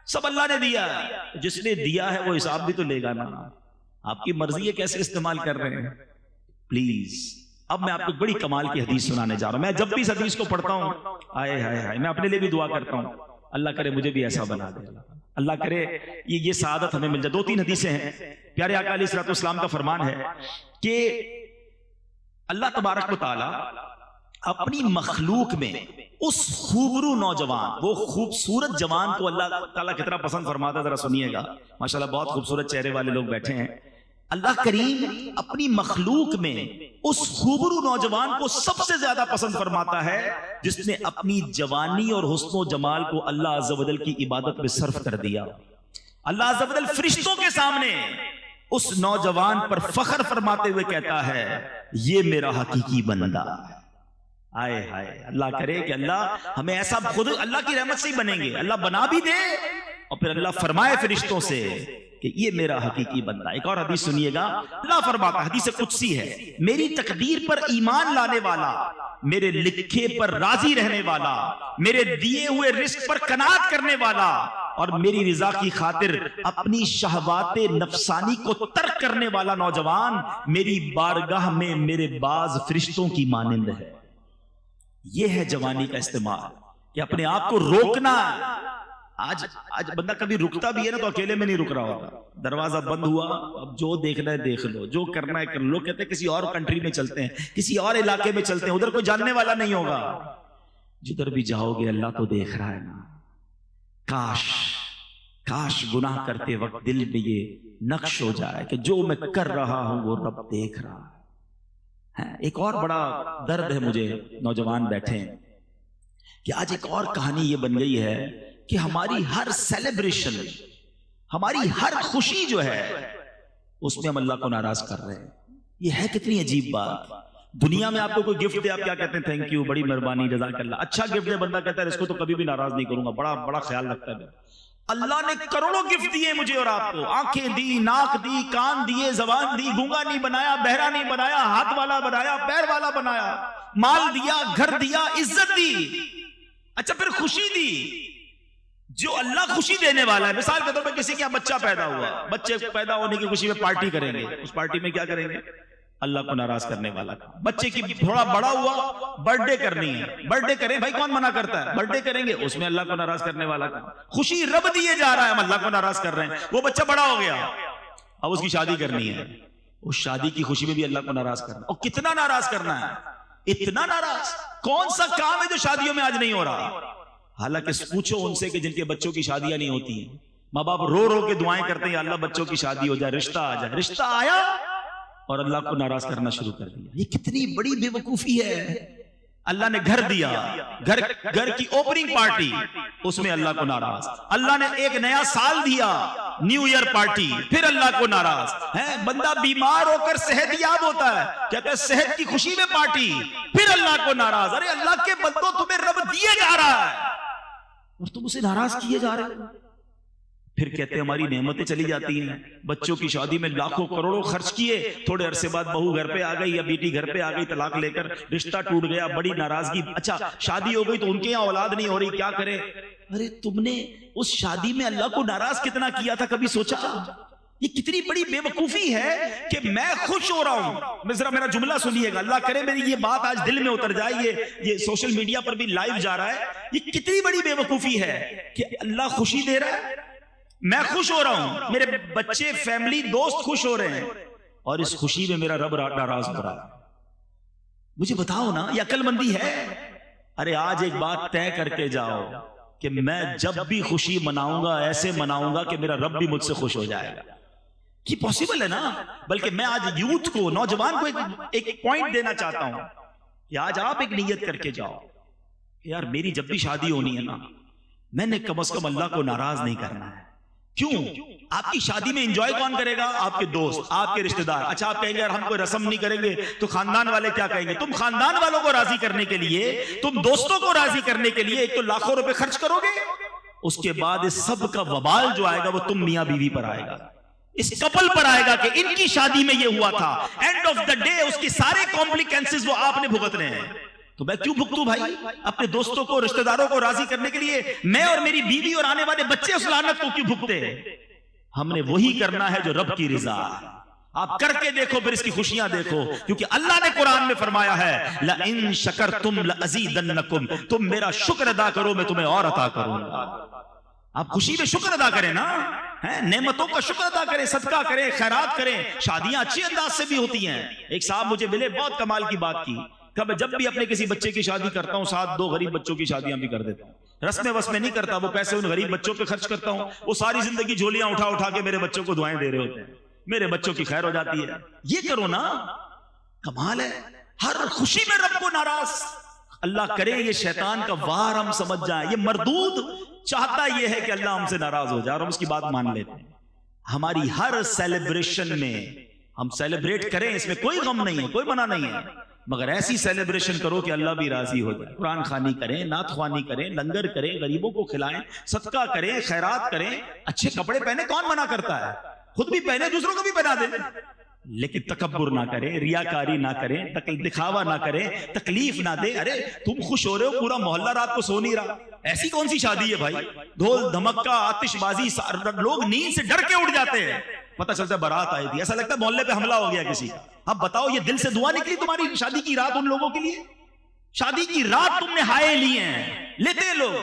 سب اللہ نے دیا ہے۔ جس نے دیا ہے وہ حساب بھی تو لے گا نا، آپ کی مرضی ہے کیسے استعمال کر رہے ہیں۔ پلیز اب میں آپ کو بڑی کمال کی حدیث سنانے جا رہا ہوں۔ میں جب بھی اس حدیث کو پڑھتا ہوں آئے ہائے ہائے، میں اپنے لیے بھی دعا کرتا ہوں اللہ کرے مجھے بھی ایسا بنا دے، اللہ کرے یہ سعادت ہمیں مل جائے۔ 2-3 حدیثیں ہیں، پیارے آقا علیہ الصلوۃ والسلام کا فرمان ہے کہ اللہ تبارک و تعالی اپنی مخلوق میں اس خوبرو نوجوان، وہ خوبصورت جوان کو اللہ تعالیٰ کتنا پسند فرماتا ہے، ذرا سنیے گا، ماشاءاللہ بہت خوبصورت چہرے والے لوگ بیٹھے ہیں۔ اللہ کریم اپنی مخلوق میں اس خوبرو نوجوان کو سب سے زیادہ پسند فرماتا ہے جس نے اپنی جوانی اور حسن و جمال کو اللہ عز و جل کی عبادت میں صرف کر دیا۔ اللہ عز و جل فرشتوں کے سامنے اس نوجوان پر فخر فرماتے ہوئے کہتا ہے یہ میرا حقیقی بندہ ہے۔ آئے ہائے، اللہ کرے کہ اللہ ہمیں ایسا، خود اللہ کی رحمت سے ہی بنیں گے، اللہ بنا بھی دے اور پھر اللہ فرمائے فرشتوں سے کہ یہ میرا حقیقی بندہ۔ ایک اور حدیث سنیے گا، اللہ فرماتا، حدیث قدسی ہے، میری تقدیر پر ایمان لانے والا، میرے لکھے پر راضی رہنے والا، میرے دیے ہوئے رزق پر قناعت کرنے والا اور میری رضا کی خاطر اپنی شہوات نفسانی کو ترک کرنے والا نوجوان میری بارگاہ میں میرے باز فرشتوں کی مانند ہے۔ یہ ہے جوانی کا استعمال، کہ اپنے آپ کو روکنا۔ آج بندہ کبھی رکتا بھی ہے نا تو اکیلے میں نہیں رک رہا ہوتا، دروازہ بند ہوا، اب جو دیکھنا ہے دیکھ لو، جو کرنا ہے کر لو۔ لوگ کہتے ہیں کسی اور کنٹری میں چلتے ہیں، کسی اور علاقے میں چلتے ہیں، ادھر کوئی جاننے والا نہیں ہوگا۔ جدھر بھی جاؤ گے اللہ تو دیکھ رہا ہے نا۔ کاش گناہ کرتے وقت دل میں یہ نقش ہو جائے کہ جو میں کر رہا ہوں وہ رب دیکھ رہا ہے۔ ایک اور بڑا درد ہے مجھے، نوجوان بیٹھے ہیں، کہ آج ایک اور کہانی یہ بن گئی ہے کہ ہماری ہر سیلیبریشن، ہماری ہر خوشی جو ہے اس میں ہم اللہ کو ناراض کر رہے ہیں۔ یہ ہے کتنی عجیب بات۔ دنیا میں آپ کو کوئی گفٹ دے، آپ کیا کہتے ہیں؟ تھینک یو، بڑی مہربانی، جزاک اللہ۔ اچھا گفٹ دے، بندہ کہتا ہے اس کو تو کبھی بھی ناراض نہیں کروں گا، بڑا خیال رکھتا ہے۔ اللہ نے کروڑوں گفٹ دیے مجھے اور آپ کو، آنکھیں دی، ناک دی، کان دیے، زبان دی، گونگا نہیں بنایا، بہرا نہیں بنایا، ہاتھ والا بنایا، پیر والا بنایا، مال دیا، گھر دیا، عزت دی، اچھا پھر خوشی دی۔ جو اللہ خوشی دینے والا ہے، مثال کے طور پہ کسی کے یہاں بچہ پیدا ہوا، بچے پیدا ہونے کی خوشی میں پارٹی کریں گے، اس پارٹی میں کیا کریں گے؟ اللہ کو ناراض کرنے والا کام۔ بچے کی تھوڑا بڑا ہوا، برتھ ڈے کرنی ہے، برتھ ڈے کریں، بھائی کون منع کرتا ہے؟ برتھ ڈے کریں گے، اس میں اللہ کو ناراض کرنے والا کام۔ خوشی رب دیے جا رہا ہے، ہم اللہ کو ناراض کر رہے ہیں۔ وہ بچہ بڑا ہو گیا، اب اس کی شادی کرنی ہے، اس شادی کی خوشی میں بھی اللہ کو ناراض کرنا۔ اور کتنا ناراض کرنا ہے؟ اتنا ناراض۔ کون سا کام ہے جو شادیوں میں آج نہیں ہو رہا؟ حالانکہ پوچھو ان سے کہ جن کے بچوں کی شادیاں نہیں ہوتی ہیں، ماں باپ رو رو کے دعائیں کرتے ہیں اللہ بچوں کی شادی ہو جائے، رشتہ آ جائے، رشتہ آیا اور اللہ کو ناراض کرنا شروع کر دیا۔ یہ کتنی بڑی بے وقوفی ہے۔ اللہ نے گھر دیا، گھر کی اوپننگ پارٹی، اس میں اللہ کو ناراض۔ اللہ نے ایک نیا سال دیا، نیو ایئر پارٹی، پھر اللہ کو ناراض ہے۔ بندہ بیمار ہو کر صحت یاب ہوتا ہے، کہتے ہیں صحت کی خوشی میں پارٹی، پھر اللہ کو ناراض۔ ارے اللہ کے بندوں، تمہیں رب دیے جا رہا ہے اور تم اسے ناراض کیے جا رہے ہو۔ پھر کہتے ہیں ہماری نعمتیں چلی جاتی ہیں، بچوں کی شادی میں لاکھوں کروڑوں خرچ کیے، تھوڑے عرصے بعد بہو گھر پہ آ گئی یا بیٹی گھر پہ آ گئی، طلاق لے کر رشتہ ٹوٹ گیا، بڑی ناراضگی۔ اچھا شادی ہو گئی تو ان کے یہاں اولاد نہیں ہو رہی، کیا کرے؟ ارے تم نے اس شادی میں اللہ کو ناراض کتنا کیا تھا، کبھی سوچا؟ یہ کتنی بڑی بے وقوفی ہے کہ میں خوش ہو رہا ہوں۔ ذرا میرا جملہ سنیے گا، اللہ کرے میری یہ بات آج دل میں اتر جائے۔ یہ سوشل میڈیا پر بھی لائیو جا رہا ہے۔ یہ کتنی بڑی بے وقوفی ہے کہ اللہ خوشی دے رہا ہے، میں خوش ہو رہا ہوں، میرے بچے، فیملی، دوست خوش ہو رہے ہیں، اور اس خوشی میں میرا رب ناراض ہو رہا ہے۔ مجھے بتاؤ نا، یہ عقل مندی ہے؟ ارے آج ایک بات طے کر کے جاؤ کہ میں جب بھی خوشی مناؤں گا ایسے مناؤں گا کہ میرا رب بھی مجھ سے خوش ہو جائے گا۔ یہ پاسبل ہے نا؟ بلکہ میں آج یوتھ کو، نوجوان کو ایک پوائنٹ دینا چاہتا ہوں کہ آج آپ ایک نیت کر کے جاؤ کہ یار میری جب بھی شادی ہونی ہے نا، میں نے کم از کم اللہ کو ناراض نہیں کرنا ہے۔ کیوں؟ آپ کی شادی میں انجوائے کون کرے گا؟ آپ کے دوست، آپ کے رشتہ دار۔ اچھا آپ کہیں گے یار ہم کوئی رسم نہیں کریں گے تو خاندان والے کیا کہیں گے؟ تم خاندان والوں کو راضی کرنے کے لیے، تم دوستوں کو راضی کرنے کے لیے ایک تو لاکھوں روپے خرچ کرو گے، اس کے بعد اس سب کا وبال جو آئے گا وہ تم میاں بیوی پر آئے گا۔ اس کپل پر آئے گا کہ ان کی شادی میں یہ ہوا تھا. اینڈ آف دا ڈے اس کی سارے کمپلیکینسز وہ آپ نے بھگتنے ہیں. تو میں کیوں بھگتوں بھائی؟ اپنے دوستوں کو رشتہ داروں کو راضی کرنے کے لیے میں اور میری بیوی اور آنے والے بچے اس لعنت کو کیوں بھگتے ہیں؟ ہم نے وہی کرنا ہے جو رب کی رضا ہے. آپ کر کے دیکھو پھر اس کی خوشیاں دیکھو, کیونکہ اللہ نے قرآن میں فرمایا ہے لَإِن شَكَرْتُمْ لَأَزِيدَنَّكُمْ, تم میرا شکر ادا کرو میں تمہیں اور عطا کروں گا. آپ خوشی میں شکر ادا کریں نا, نعمتوں کا شکر ادا کریں, صدقہ کریں, خیرات کریں. شادیاں اچھی انداز سے بھی ہوتی ہیں. ایک صاحب مجھے ملے, بہت کمال کی بات کی, کہ میں جب بھی اپنے کسی بچے کی شادی کرتا ہوں ساتھ 2 غریب بچوں کی شادیاں بھی کر دیتا ہوں. رسم وسم نہیں کرتا, وہ پیسے ان غریب بچوں پہ خرچ کرتا ہوں. وہ ساری زندگی جھولیاں اٹھا اٹھا کے میرے بچوں کو دعائیں دے رہے ہوتے ہیں, میرے بچوں کی خیر ہو جاتی ہے. یہ کرو نا, کمال ہے. ہر خوشی میں رب کو ناراض. اللہ کرے یہ شیطان کا وار ہم سمجھ جائیں. یہ مردود چاہتا یہ ہے کہ اللہ ہم سے ناراض ہو جائے اور ہم اس کی بات مان لیتے ہیں. ہماری ہر سیلیبریشن میں ہم سیلیبریٹ کریں, اس میں کوئی غم نہیں ہے, کوئی منع نہیں ہے, مگر ایسی سیلیبریشن کرو کہ اللہ بھی راضی ہو جائے. قرآن خوانی کریں, نعت خوانی کریں, لنگر کریں, غریبوں کو کھلائیں, صدقہ کریں, خیرات کریں. اچھے کپڑے پہنے, کون منع کرتا ہے؟ خود بھی پہنے, دوسروں کو بھی پہنا دیں. لیکن تکبر نہ کریں, ریاکاری نہ کریں, دکھاوا نہ کریں, تکلیف نہ دیں. ارے تم خوش ہو رہے ہو, پورا محلہ رات کو سو نہیں رہا. ایسی کون سی شادی ہے بھائی؟ ڈھول دھمکا, آتش بازی, لوگ نیند سے ڈر کے اٹھ جاتے ہیں. پتہ چلتا ہے بارات آئی تھی, ایسا لگتا ہے محلے پہ حملہ ہو گیا کسی. اب بتاؤ یہ دل سے دعا نکلی تمہاری شادی کی رات ان لوگوں کے لیے؟ شادی کی رات تم نے ہائے لی ہیں, لیتے ہیں لوگ,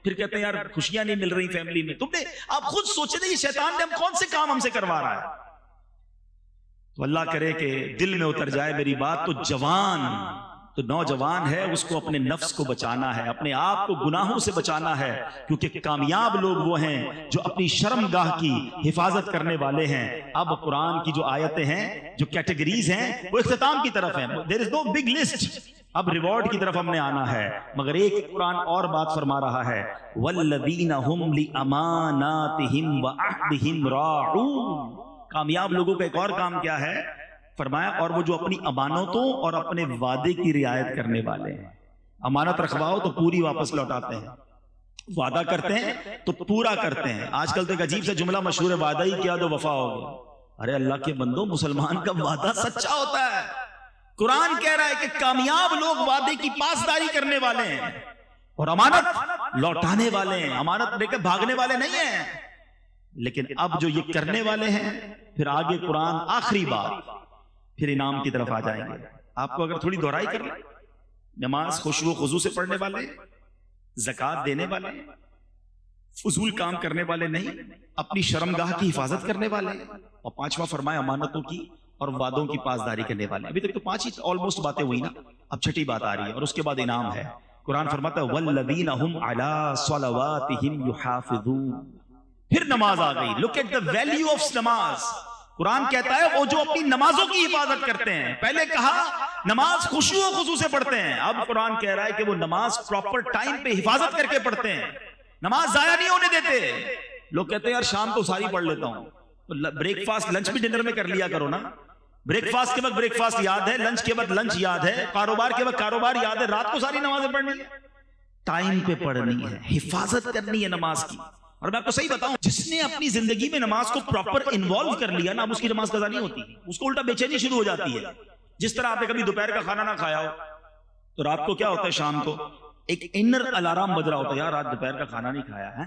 پھر کہتے ہیں یار خوشیاں نہیں مل رہی فیملی میں. تم نے, آپ خود سوچے تھے یہ شیطان نے ہم کون سے کام ہم سے کروا رہا ہے. تو اللہ کرے کہ دل میں اتر جائے میری بات. تو جوان, تو نوجوان ہے, اس کو اپنے نفس کو بچانا ہے, اپنے آپ کو گناہوں سے بچانا ہے, کیونکہ کامیاب لوگ وہ ہیں جو اپنی شرمگاہ کی حفاظت کرنے والے ہیں. اب قرآن کی جو آیتیں ہیں, جو کیٹیگریز ہیں, وہ اختتام کی طرف ہیں. There is no big list. اب ریوارڈ کی طرف ہم نے آنا ہے, مگر ایک قرآن اور بات فرما رہا ہے وَالَّذِينَ هُمْ لِأَمَانَاتِهِمْ وَعَهْدِهِمْ رَاعُونَ. کامیاب لوگوں کا ایک اور کام کیا ہے فرمایا, اور وہ جو اپنی امانتوں اور اپنے وعدے کی رعایت کرنے والے ہیں. امانت رکھواؤ تو پوری واپس لوٹاتے ہیں, وعدہ کرتے ہیں تو پورا کرتے ہیں. آج کل تو ایک عجیب سا جملہ مشہور ہے, وعدہ ہی کیا تو وفا ہو گیا. ارے اللہ کے بندو, مسلمان کا وعدہ سچا ہوتا ہے. قرآن کہہ رہا ہے کہ کامیاب لوگ وعدے کی پاسداری کرنے والے ہیں اور امانت لوٹانے والے ہیں. امانت لے کے بھاگنے والے نہیں ہیں. لیکن اب جو یہ کرنے والے ہیں, پھر آگے قرآن آخری بات, پھر انعام کی طرف آ جائیں گے. آپ کو اگر تھوڑی دہرائی کر لیں, نماز خشوع و خضوع سے پڑھنے والے, زکوٰۃ دینے والے, فضول کام کرنے والے نہیں, اپنی شرمگاہ کی حفاظت کرنے والے, اور 5واں فرمایا امانتوں کی اور وعدوں کی پاسداری کرنے والے. ابھی تک تو 5 ہی آلموسٹ باتیں ہوئی نا, اب 6ٹھی بات آ رہی ہے اور اس کے بعد انعام ہے. قرآن فرماتا ہے وَالَّذِينَ هُمْ عَلَىٰ صَلَوَاتِهِمْ يُحَافِظُونَ. پھر نماز آ گئی. Look at the value of namaz. قرآن کہتا ہے وہ جو اپنی نمازوں کی حفاظت کرتے ہیں. پہلے کہا نماز خشوع و خضوع سے پڑھتے ہیں, اب قرآن کہہ رہا ہے کہ وہ نماز پراپر ٹائم پہ حفاظت کر کے پڑھتے ہیں, نماز ضائع نہیں ہونے دیتے. لوگ کہتے ہیں یار شام کو ساری پڑھ لیتا ہوں, تو بریک فاسٹ لنچ بھی ڈنر میں کر لیا کرو نا. بریک فاسٹ کے وقت بریک فاسٹ یاد ہے, لنچ کے وقت لنچ یاد ہے, کاروبار کے وقت کاروبار یاد ہے, رات کو ساری نمازیں پڑھنی ہے, ٹائم پہ پڑھنی ہے, حفاظت کرنی ہے نماز کی. اور میں آپ کو صحیح بتاؤں, جس نے اپنی زندگی میں نماز کو پراپر انوالو کر لیا نا, اب اس کی نماز قضا نہیں ہوتی, اس کو الٹا بے چینی شروع ہو جاتی ہے. جس طرح آپ نے کبھی دوپہر کا کھانا نہ کھایا ہو تو رات کو کیا ہوتا ہے, شام کو ایک انر الارم بج رہا ہوتا ہے, یار آج دوپہر کا کھانا نہیں کھایا ہے,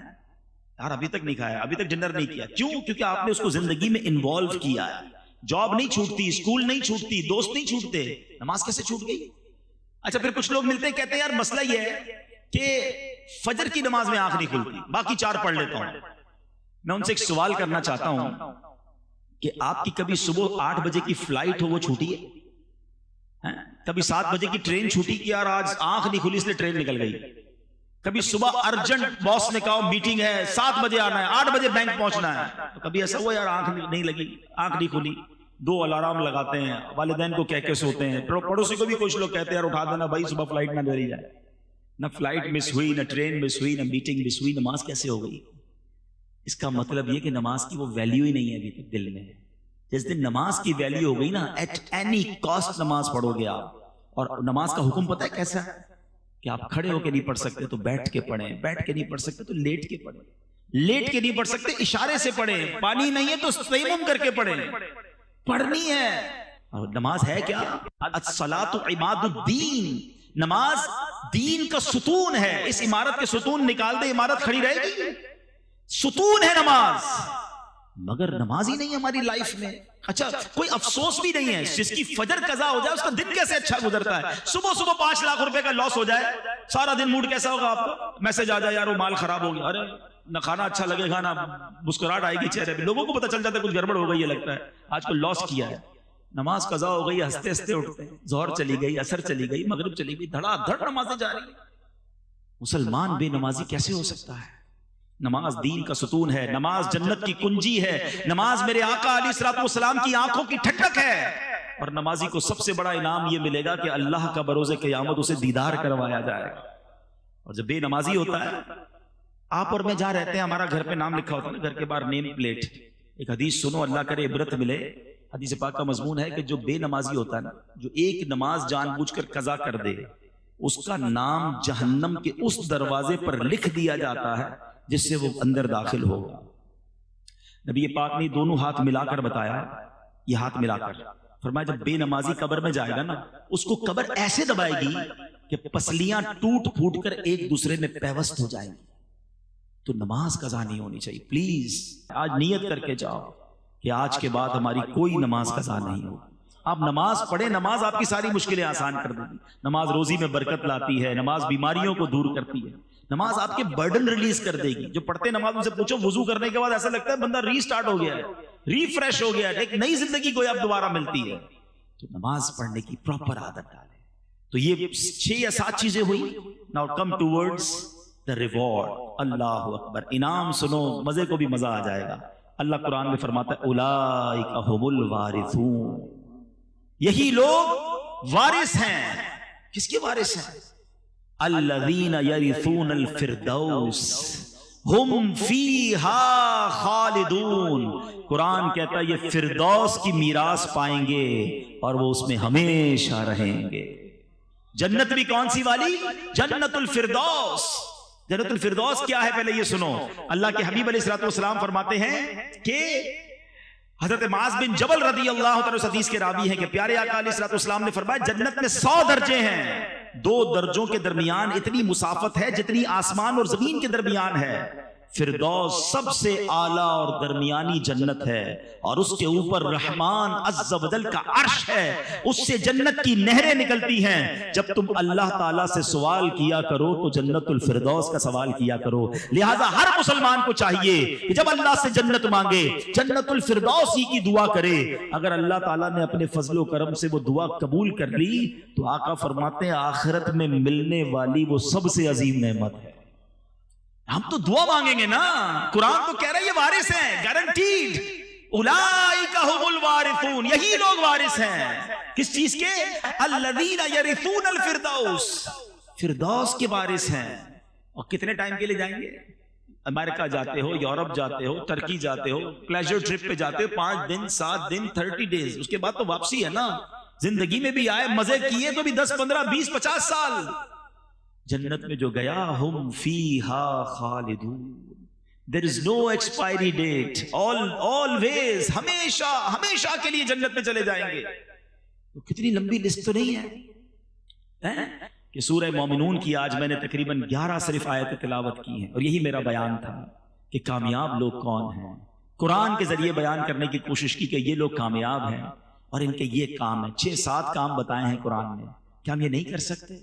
یار ابھی تک نہیں کھایا, ابھی تک ڈنر نہیں کیا. کیوں؟ کیونکہ آپ نے اس کو زندگی میں انوالو کیا ہے. جاب نہیں چھوٹتی, اسکول نہیں چھوٹتی, دوست نہیں چھوٹتے, نماز کیسے چھوٹ گئی؟ اچھا پھر کچھ لوگ ملتے ہیں کہتے ہیں یار مسئلہ یہ ہے کہ فجر کی نماز میں آنکھ نہیں کھلتی, باقی 4 پڑھ لیتا ہوں. میں ان سے ایک سوال کرنا چاہتا ہوں کہ آپ کی کبھی صبح 8 بجے کی فلائٹ ہو وہ چھوٹی ہے؟ کبھی 7 بجے کی ٹرین چھوٹی کہ یار آج آنکھ نہیں کھلی اس لیے ٹرین نکل گئی؟ کبھی صبح ارجنٹ باس نے کہا میٹنگ ہے 7 بجے آنا ہے, 8 بجے بینک پہنچنا ہے, تو کبھی ایسا ہوا یار آنکھ نہیں لگی, آنکھ نہیں کھلی؟ 2 الارم لگاتے ہیں, والدین کو کہہ کے سوتے ہیں, پڑوسی کو بھی کچھ لوگ کہتے ہیں یار اٹھا دینا بھائی صبح فلائٹ نہ دے جائے. نہ فلائٹ مس ہوئی, نہ ٹرین مس ہوئی, نہ میٹنگ مس ہوئی, نماز کیسے ہو گئی؟ اس کا مطلب یہ کہ نماز کی وہ ویلیو ہی نہیں ہے ابھی تک دل میں. جس دن نماز کی ویلیو ہو گئی نا, ایٹ اینی کاسٹ نماز پڑھو گے آپ. اور نماز کا حکم پتہ ہے کیسا ہے کہ آپ کھڑے ہو کے نہیں پڑھ سکتے تو بیٹھ کے پڑھیں, بیٹھ کے نہیں پڑھ سکتے تو لیٹ کے پڑھیں. لیٹ کے نہیں پڑھ سکتے، اشارے سے پڑھیں، پانی نہیں ہے تو تیمم کر کے پڑھیں، پڑھنی ہے۔ اور نماز ہے کیا؟ الصلاۃ عماد الدین، نماز دین کا ستون ہے۔ اس عمارت کے ستون نکال دے، عمارت کھڑی رہے گی؟ ستون ہے نماز، مگر نماز ہی نہیں ہماری لائف میں۔ اچھا کوئی افسوس بھی نہیں ہے جس کی فجر قضا ہو جائے اس کا دن کیسے اچھا گزرتا ہے؟ صبح صبح 5 لاکھ روپے کا لاس ہو جائے، سارا دن موڈ کیسا ہوگا آپ کا؟ میسج آ جائے یار وہ مال خراب ہو گیا، ارے نہ کھانا اچھا لگے گا، نہ مسکراہٹ آئے گی چہرے پہ، لوگوں کو پتہ چل جاتا ہے کچھ گڑبڑ ہو گئی ہے، لگتا ہے آج کو لاس کیا ہے۔ نماز قضا ہو گئی، ہنستے ہنستے اٹھتے ہیں، ظہر چلی گئی، عصر چلی گئی، مغرب چلی گئی، دھڑا دھڑ نمازیں جا رہی ہیں۔ مسلمان بے نمازی کیسے ہو سکتا ہے؟ نماز دین کا ستون ہے، نماز جنت کی کنجی ہے، نماز میرے آقا علیہ الصلوۃ والسلام کی آنکھوں کی ٹھنڈک ہے، اور نمازی کو سب سے بڑا انعام یہ ملے گا کہ اللہ کا بروز قیامت اسے دیدار کروایا جائے گا۔ اور جب بے نمازی ہوتا ہے، آپ اور میں جہاں رہتے ہیں ہمارا گھر پہ نام لکھا ہوتا ہے، گھر کے باہر نیم پلیٹ، ایک حدیث سنو اللہ کرے عبرت ملے۔ حدیث پاک کا مضمون ہے کہ جو بے نمازی ہوتا ہے نا، جو ایک نماز جان بوجھ کر قضا کر دے، اس کا نام جہنم کے اس دروازے پر لکھ دیا جاتا ہے جس سے وہ اندر داخل ہوگا۔ نبی پاک نے دونوں ہاتھ ملا کر بتایا، یہ ہاتھ ملا کر فرمایا جب بے نمازی قبر میں جائے گا نا، اس کو قبر ایسے دبائے گی کہ پسلیاں ٹوٹ پھوٹ کر ایک دوسرے میں پیوست ہو جائیں گی۔ تو نماز قضا نہیں ہونی چاہیے، پلیز آج نیت کر کے جاؤ کہ آج کے بعد ہماری کوئی نماز قضا نہیں ہوگی۔ آپ نماز پڑھیں، نماز آپ کی ساری مشکلیں آسان کر دے گی، نماز روزی میں برکت لاتی ہے، نماز بیماریوں کو دور کرتی ہے، نماز آپ کے برڈن ریلیز کر دے گی۔ جو پڑھتے نماز ان سے پوچھو وضو کرنے کے بعد ایسا لگتا ہے بندہ ری سٹارٹ ہو گیا ہے، ریفریش ہو گیا ہے، ایک نئی زندگی کو اب دوبارہ ملتی ہے۔ تو نماز پڑھنے کی پراپر عادت ڈالیں۔ تو یہ 6 یا 7 چیزیں ہوئی۔ Now come towards the reward. اللہ اکبر، انعام سنو، مزے کو بھی مزہ آ جائے گا۔ اللہ قرآن میں فرماتا ہے اولئک ھم الوارثون، یہی لوگ وارث ہیں۔ کس کے وارث ہیں؟ الذین یرثون الفردوس ہم فیہا خالدون۔ قرآن کہتا ہے یہ فردوس کی میراث پائیں گے اور وہ اس میں ہمیشہ رہیں گے۔ جنت بھی کون سی والی؟ جنت الفردوس۔ جنت الفردوس کیا ہے پہلے یہ سنو۔ اللہ کے حبیب علیہ الصلوۃ والسلام فرماتے ہیں کہ حضرت معاذ بن جبل رضی اللہ تعالی عنہ حدیث کے راوی ہیں کہ پیارے آقا علیہ الصلوۃ والسلام نے فرمایا جنت میں 100 درجے ہیں، 2 درجوں کے درمیان اتنی مسافت ہے جتنی آسمان اور زمین کے درمیان ہے۔ فردوس سب سے اعلیٰ اور درمیانی جنت ہے، اور اس کے اوپر رحمان عز و جل کا عرش ہے، اس سے جنت کی نہریں نکلتی ہیں۔ جب تم اللہ تعالیٰ سے سوال کیا کرو تو جنت الفردوس کا سوال کیا کرو۔ لہٰذا ہر مسلمان کو چاہیے کہ جب اللہ سے جنت مانگے جنت الفردوس ہی کی دعا کرے۔ اگر اللہ تعالیٰ نے اپنے فضل و کرم سے وہ دعا قبول کر لی تو آقا فرماتے ہیں آخرت میں ملنے والی وہ سب سے عظیم نعمت ہے۔ ہم تو دعا مانگیں گے نا، قرآن تو کہہ رہا ہے یہ وارث ہیں، گارنٹیڈ۔ اولئک ھم الوارثون، یہی لوگ وارث ہیں۔ کس چیز کے؟ الذین یرثون الفردوس، فردوس کے وارث ہیں۔ اور کتنے ٹائم کے لیے جائیں گے؟ امریکہ جاتے ہو، یورپ جاتے ہو، ترکی جاتے ہو، پلیجر ٹرپ پہ جاتے ہو، 5 دن 7 دن 30 ڈیز، اس کے بعد تو واپسی ہے نا۔ زندگی میں بھی آئے، مزے کیے تو بھی 10 15 20 50 سال۔ جنت میں جو گیا ہم فیہا خالدون، there is no expiry date، always، ہمیشہ ہمیشہ کے لیے جنت میں چلے جائیں گے۔ تو کتنی لمبی لسٹ تو نہیں ہے کہ سورہ مومنون کی آج میں نے تقریباً 11 صرف آیت تلاوت کی ہیں، اور یہی میرا بیان تھا کہ کامیاب لوگ کون ہیں۔ قرآن کے ذریعے بیان کرنے کی کوشش کی کہ یہ لوگ کامیاب ہیں اور ان کے یہ کام ہیں، 6-7 کام بتائے ہیں قرآن نے۔ کیا ہم یہ نہیں کر سکتے؟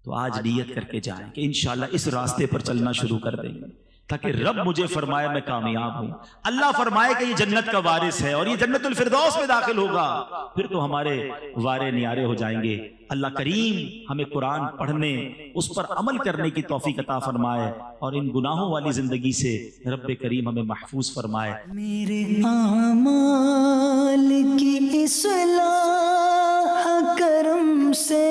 تو آج نیت کر کے جائیں کہ انشاءاللہ اس راستے پر چلنا شروع کر دیں گے تاکہ رب مجھے فرمائے میں کامیاب ہوں، اللہ فرمائے کہ یہ جنت کا وارث ہے اور یہ جنت الفردوس میں داخل ہوگا، پھر تو ہمارے وارے نیارے ہو جائیں گے۔ اللہ کریم ہمیں قرآن پڑھنے، اس پر عمل کرنے کی توفیق عطا فرمائے، اور ان گناہوں والی زندگی سے رب کریم ہمیں محفوظ فرمائے۔ میرے اعمال کی اصلاح کرم سے